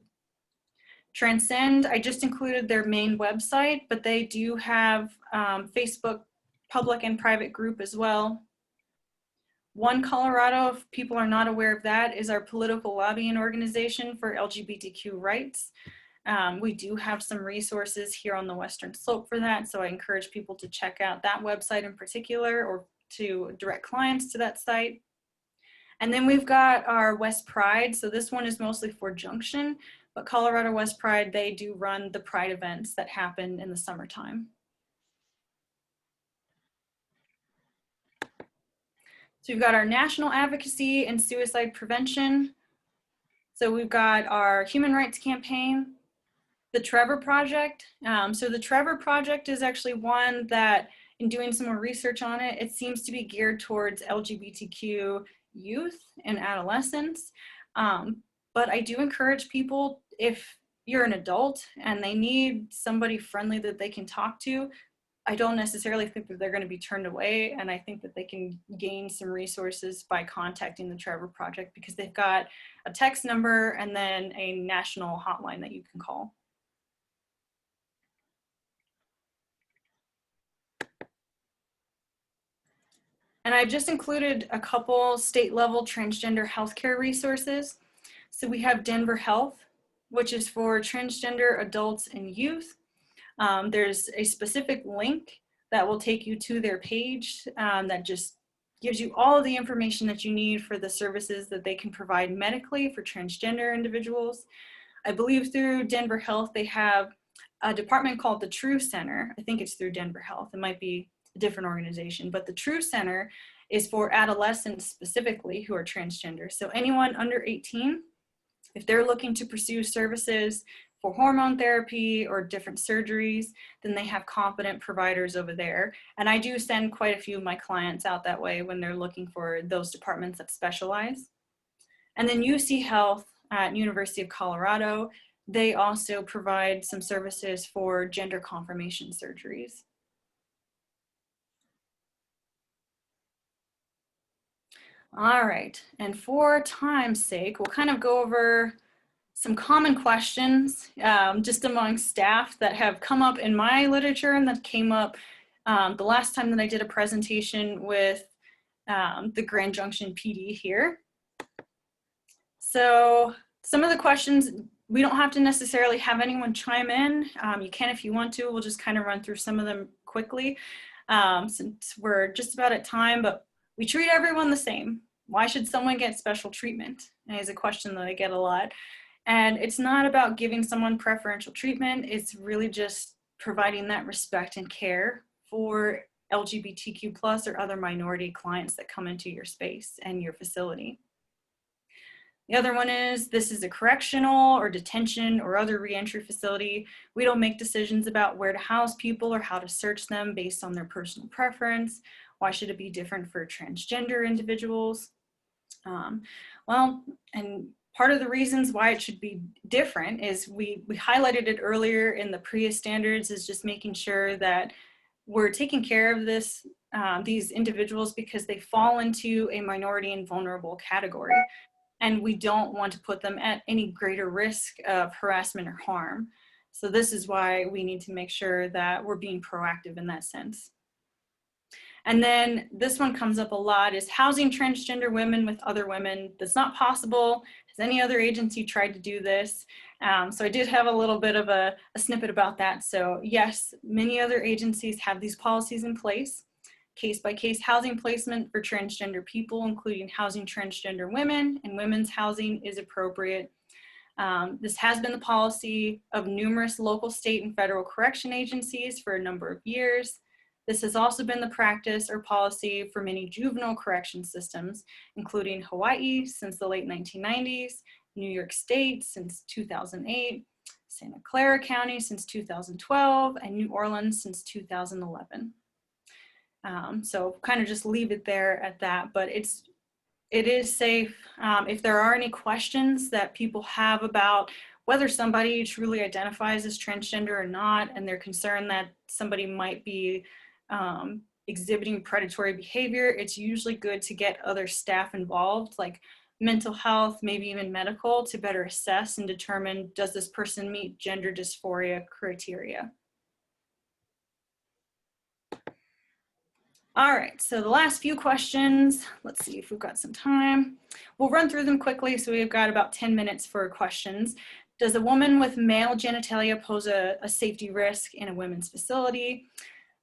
Transcend, I just included their main website, but they do have Facebook public and private group as well. One Colorado, if people are not aware of that, is our political lobbying organization for LGBTQ rights. We do have some resources here on the Western Slope for that, so I encourage people to check out that website in particular or to direct clients to that site. And then we've got our West Pride, so this one is mostly for Junction, but Colorado West Pride, they do run the Pride events that happen in the summertime. So we've got our national advocacy and suicide prevention. So we've got our human rights campaign, the Trevor Project. So the Trevor Project is actually one that, in doing some more research on it, it seems to be geared towards LGBTQ youth and adolescents. But I do encourage people, if you're an adult and they need somebody friendly that they can talk to, I don't necessarily think that they're going to be turned away. And I think that they can gain some resources by contacting the Trevor Project because they've got a text number and then a national hotline that you can call. And I've just included a couple state level transgender healthcare resources. So we have Denver Health. which is for transgender adults and youth. There's a specific link that will take you to their page that just gives you all of the information that you need for the services that they can provide medically for transgender individuals. I believe through Denver Health, they have a department called the True Center. I think it's through Denver Health. It might be a different organization, but the True Center is for adolescents specifically who are transgender. So anyone under 18, if they're looking to pursue services for hormone therapy or different surgeries, then they have competent providers over there. And I do send quite a few of my clients out that way when they're looking for those departments that specialize. And then UC Health at University of Colorado, they also provide some services for gender confirmation surgeries. All right, and for time's sake, we'll kind of go over some common questions just among staff that have come up in my literature and that came up the last time that I did a presentation with the Grand Junction PD here. So some of the questions, we don't have to necessarily have anyone chime in. You can if you want to. We'll just kind of run through some of them quickly since we're just about at time, but we treat everyone the same. Why should someone get special treatment? And is a question that I get a lot. And it's not about giving someone preferential treatment. It's really just providing that respect and care for LGBTQ plus or other minority clients that come into your space and your facility. The other one is, this is a correctional or detention or other reentry facility. We don't make decisions about where to house people or how to search them based on their personal preference. Why should it be different for transgender individuals? Well, and part of the reasons why it should be different is we highlighted it earlier in the PREA standards, is just making sure that we're taking care of these individuals because they fall into a minority and vulnerable category. And we don't want to put them at any greater risk of harassment or harm. So this is why we need to make sure that we're being proactive in that sense. And then this one comes up a lot, is housing transgender women with other women. That's not possible. Has any other agency tried to do this? So I did have a little bit of a snippet about that. So yes, many other agencies have these policies in place. Case-by-case housing placement for transgender people, including housing transgender women, and women's housing is appropriate. This has been the policy of numerous local, state, and federal correction agencies for a number of years. This has also been the practice or policy for many juvenile correction systems, including Hawaii since the late 1990s, New York State since 2008, Santa Clara County since 2012, and New Orleans since 2011. So kind of just leave it there at that, but it is safe. If there are any questions that people have about whether somebody truly identifies as transgender or not, and they're concerned that somebody might be exhibiting predatory behavior, it's usually good to get other staff involved, like mental health, maybe even medical, to better assess and determine, does this person meet gender dysphoria criteria? All right, so the last few questions, let's see if we've got some time. We'll run through them quickly, so we've got about 10 minutes for questions. Does a woman with male genitalia pose a safety risk in a women's facility?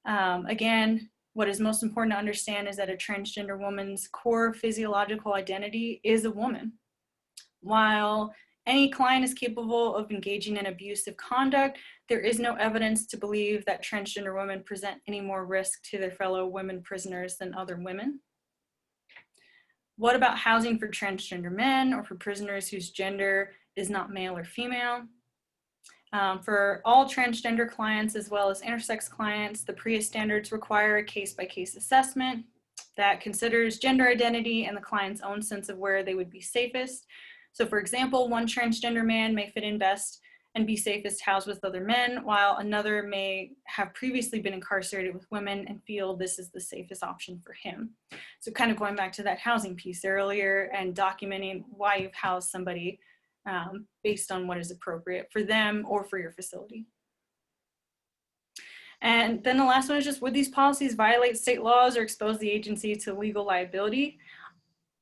Again, what is most important to understand is that a transgender woman's core physiological identity is a woman. While any client is capable of engaging in abusive conduct, there is no evidence to believe that transgender women present any more risk to their fellow women prisoners than other women. What about housing for transgender men or for prisoners whose gender is not male or female? For all transgender clients as well as intersex clients, the PREA standards require a case-by-case assessment that considers gender identity and the client's own sense of where they would be safest. So for example, one transgender man may fit in best and be safest housed with other men, while another may have previously been incarcerated with women and feel this is the safest option for him. So kind of going back to that housing piece earlier and documenting why you've housed somebody based on what is appropriate for them or for your facility. And then the last one is just, would these policies violate state laws or expose the agency to legal liability?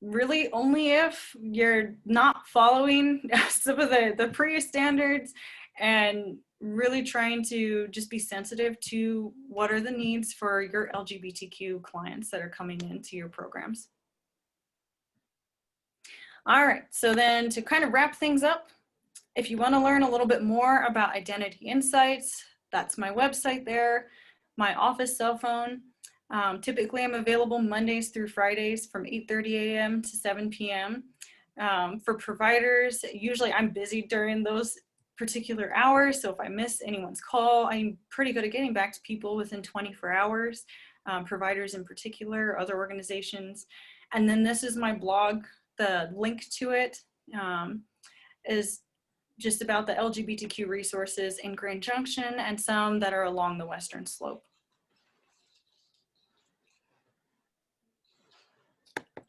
really only if you're not following some of the PREA standards and really trying to just be sensitive to what are the needs for your LGBTQ clients that are coming into your programs. All right, so then to kind of wrap things up, if you want to learn a little bit more about Identity Insights, that's my website there, my office cell phone. Typically, I'm available Mondays through Fridays from 8:30 a.m. to 7 p.m. For providers, usually I'm busy during those particular hours, so if I miss anyone's call, I'm pretty good at getting back to people within 24 hours, providers in particular, other organizations. And then this is my blog. The link to it is just about the LGBTQ resources in Grand Junction and some that are along the Western Slope.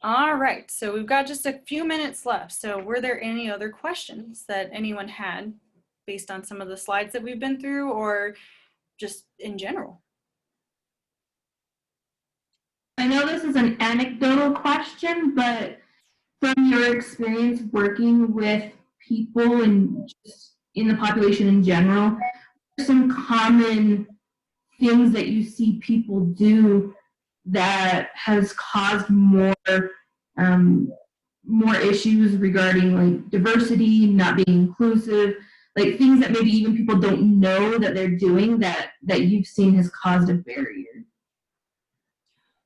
All right, so we've got just a few minutes left. So were there any other questions that anyone had based on some of the slides that we've been through or just in general? I know this is an anecdotal question, but from your experience working with people and just in the population in general, some common things that you see people do that has caused more issues regarding like diversity, not being inclusive, like things that maybe even people don't know that they're doing that you've seen has caused a barrier?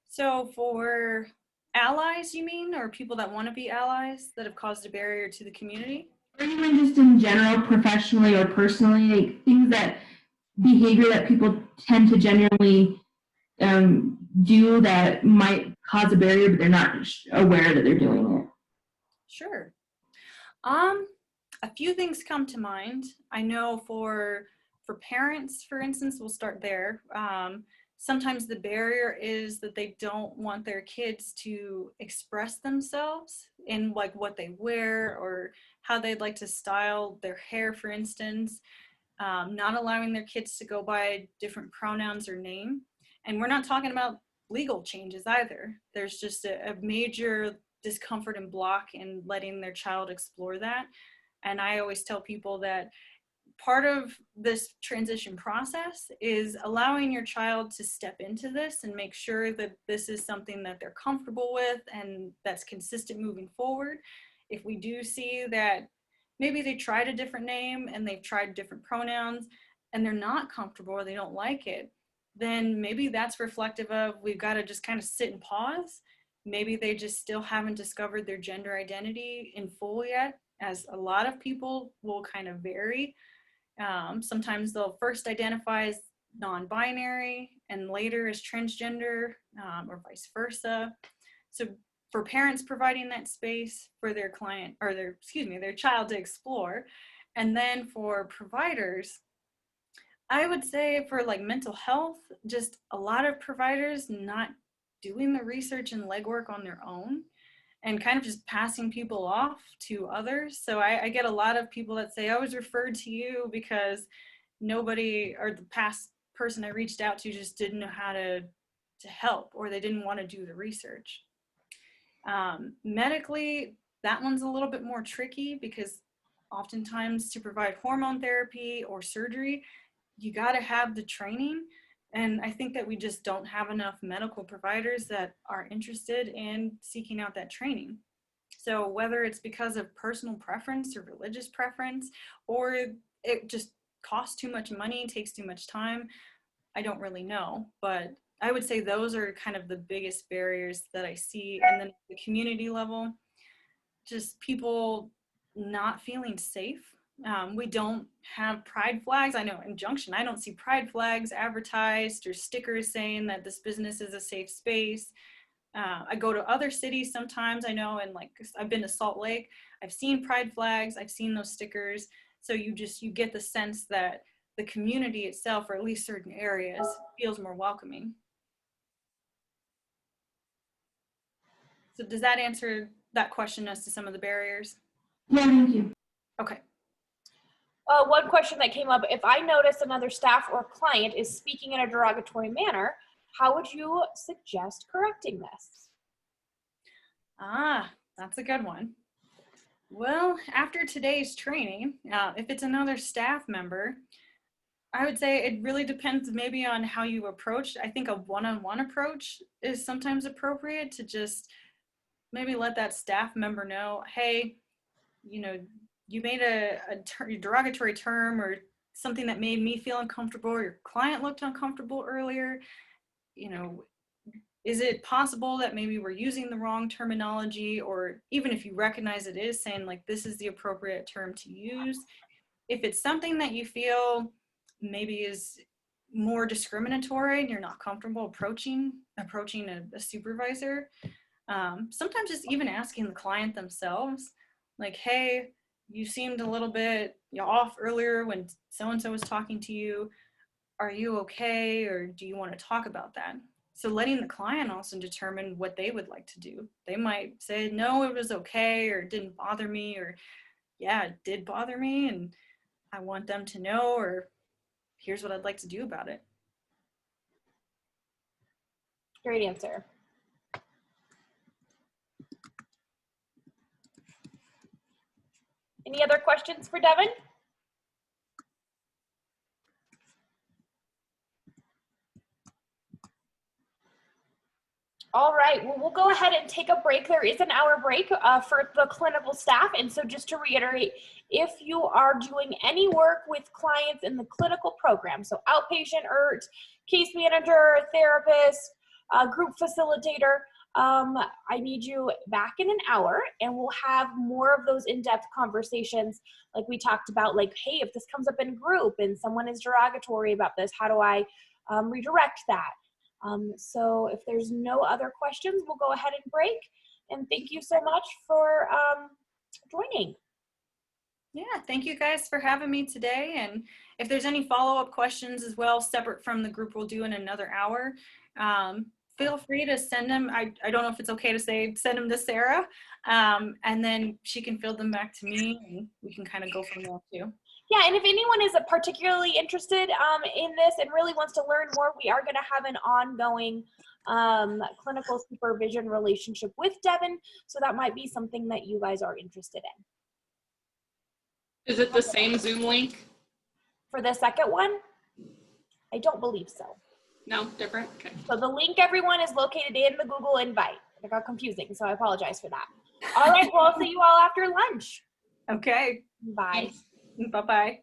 So for allies, you mean, or people that want to be allies that have caused a barrier to the community? Or even just in general, professionally or personally, like things that behavior that people tend to generally do that might cause a barrier, but they're not aware that they're doing it. Sure. A few things come to mind. I know for parents, for instance, we'll start there. Sometimes the barrier is that they don't want their kids to express themselves in like what they wear or how they'd like to style their hair, for instance. Not allowing their kids to go by different pronouns or name. And we're not talking about legal changes either. There's just a major discomfort and block in letting their child explore that. And I always tell people that part of this transition process is allowing your child to step into this and make sure that this is something that they're comfortable with and that's consistent moving forward. If we do see that maybe they tried a different name and they've tried different pronouns and they're not comfortable or they don't like it, then maybe that's reflective of we've got to just kind of sit and pause. Maybe they just still haven't discovered their gender identity in full yet, as a lot of people will kind of vary. Sometimes they'll first identify as non-binary and later as transgender or vice versa. So for parents providing that space for their client or their child to explore. And then for providers, I would say for like mental health, just a lot of providers not doing the research and legwork on their own and kind of just passing people off to others. So I get a lot of people that say, I was referred to you because nobody or the past person I reached out to just didn't know how to help or they didn't want to do the research. Medically, that one's a little bit more tricky because oftentimes to provide hormone therapy or surgery, you got to have the training. And I think that we just don't have enough medical providers that are interested in seeking out that training. So whether it's because of personal preference or religious preference, or it just costs too much money, takes too much time, I don't really know. But I would say those are kind of the biggest barriers that I see. And then at the community level, just people not feeling safe. We don't have pride flags. I know in Junction, I don't see pride flags advertised or stickers saying that this business is a safe space. I go to other cities sometimes, I know, and like I've been to Salt Lake, I've seen pride flags, I've seen those stickers. So you get the sense that the community itself, or at least certain areas, feels more welcoming. So does that answer that question as to some of the barriers? Yeah, thank you. Okay. One question that came up, if I notice another staff or client is speaking in a derogatory manner, how would you suggest correcting this? Ah, that's a good one. Well, after today's training, if it's another staff member, I would say it really depends maybe on how you approach. I think a one-on-one approach is sometimes appropriate to just maybe let that staff member know, hey, you know, you made a derogatory term or something that made me feel uncomfortable, or your client looked uncomfortable earlier. You know, is it possible that maybe we're using the wrong terminology? Or even if you recognize it is, saying like, this is the appropriate term to use. If it's something that you feel maybe is more discriminatory and you're not comfortable approaching a supervisor, sometimes just even asking the client themselves, like, hey, you seemed a little bit off earlier when so-and-so was talking to you. Are you okay? Or do you want to talk about that? So letting the client also determine what they would like to do. They might say, no, it was okay, or it didn't bother me, or yeah, it did bother me and I want them to know, or here's what I'd like to do about it. Great answer. Any other questions for Devin? All right, well, we'll go ahead and take a break. There is an hour break for the clinical staff. And so just to reiterate, if you are doing any work with clients in the clinical program, so outpatient IRT, case manager, therapist, group facilitator, I need you back in an hour, and we'll have more of those in-depth conversations like we talked about, like, hey, if this comes up in group and someone is derogatory about this, how do I redirect that? So if there's no other questions, we'll go ahead and break. And thank you so much for joining. Yeah, thank you guys for having me today. And if there's any follow-up questions as well, separate from the group we'll do in another hour, feel free to send them. I don't know if it's okay to say send them to Sarah, and then she can field them back to me, and we can kind of go from there too. Yeah, and if anyone is particularly interested in this and really wants to learn more, we are going to have an ongoing clinical supervision relationship with Devin, so that might be something that you guys are interested in. Is it the same Zoom link? For the second one? I don't believe so. No, different? Okay. So the link, everyone, is located in the Google invite. It got confusing, so I apologize for that. All right, well, I'll see you all after lunch. Okay. Bye. Bye-bye.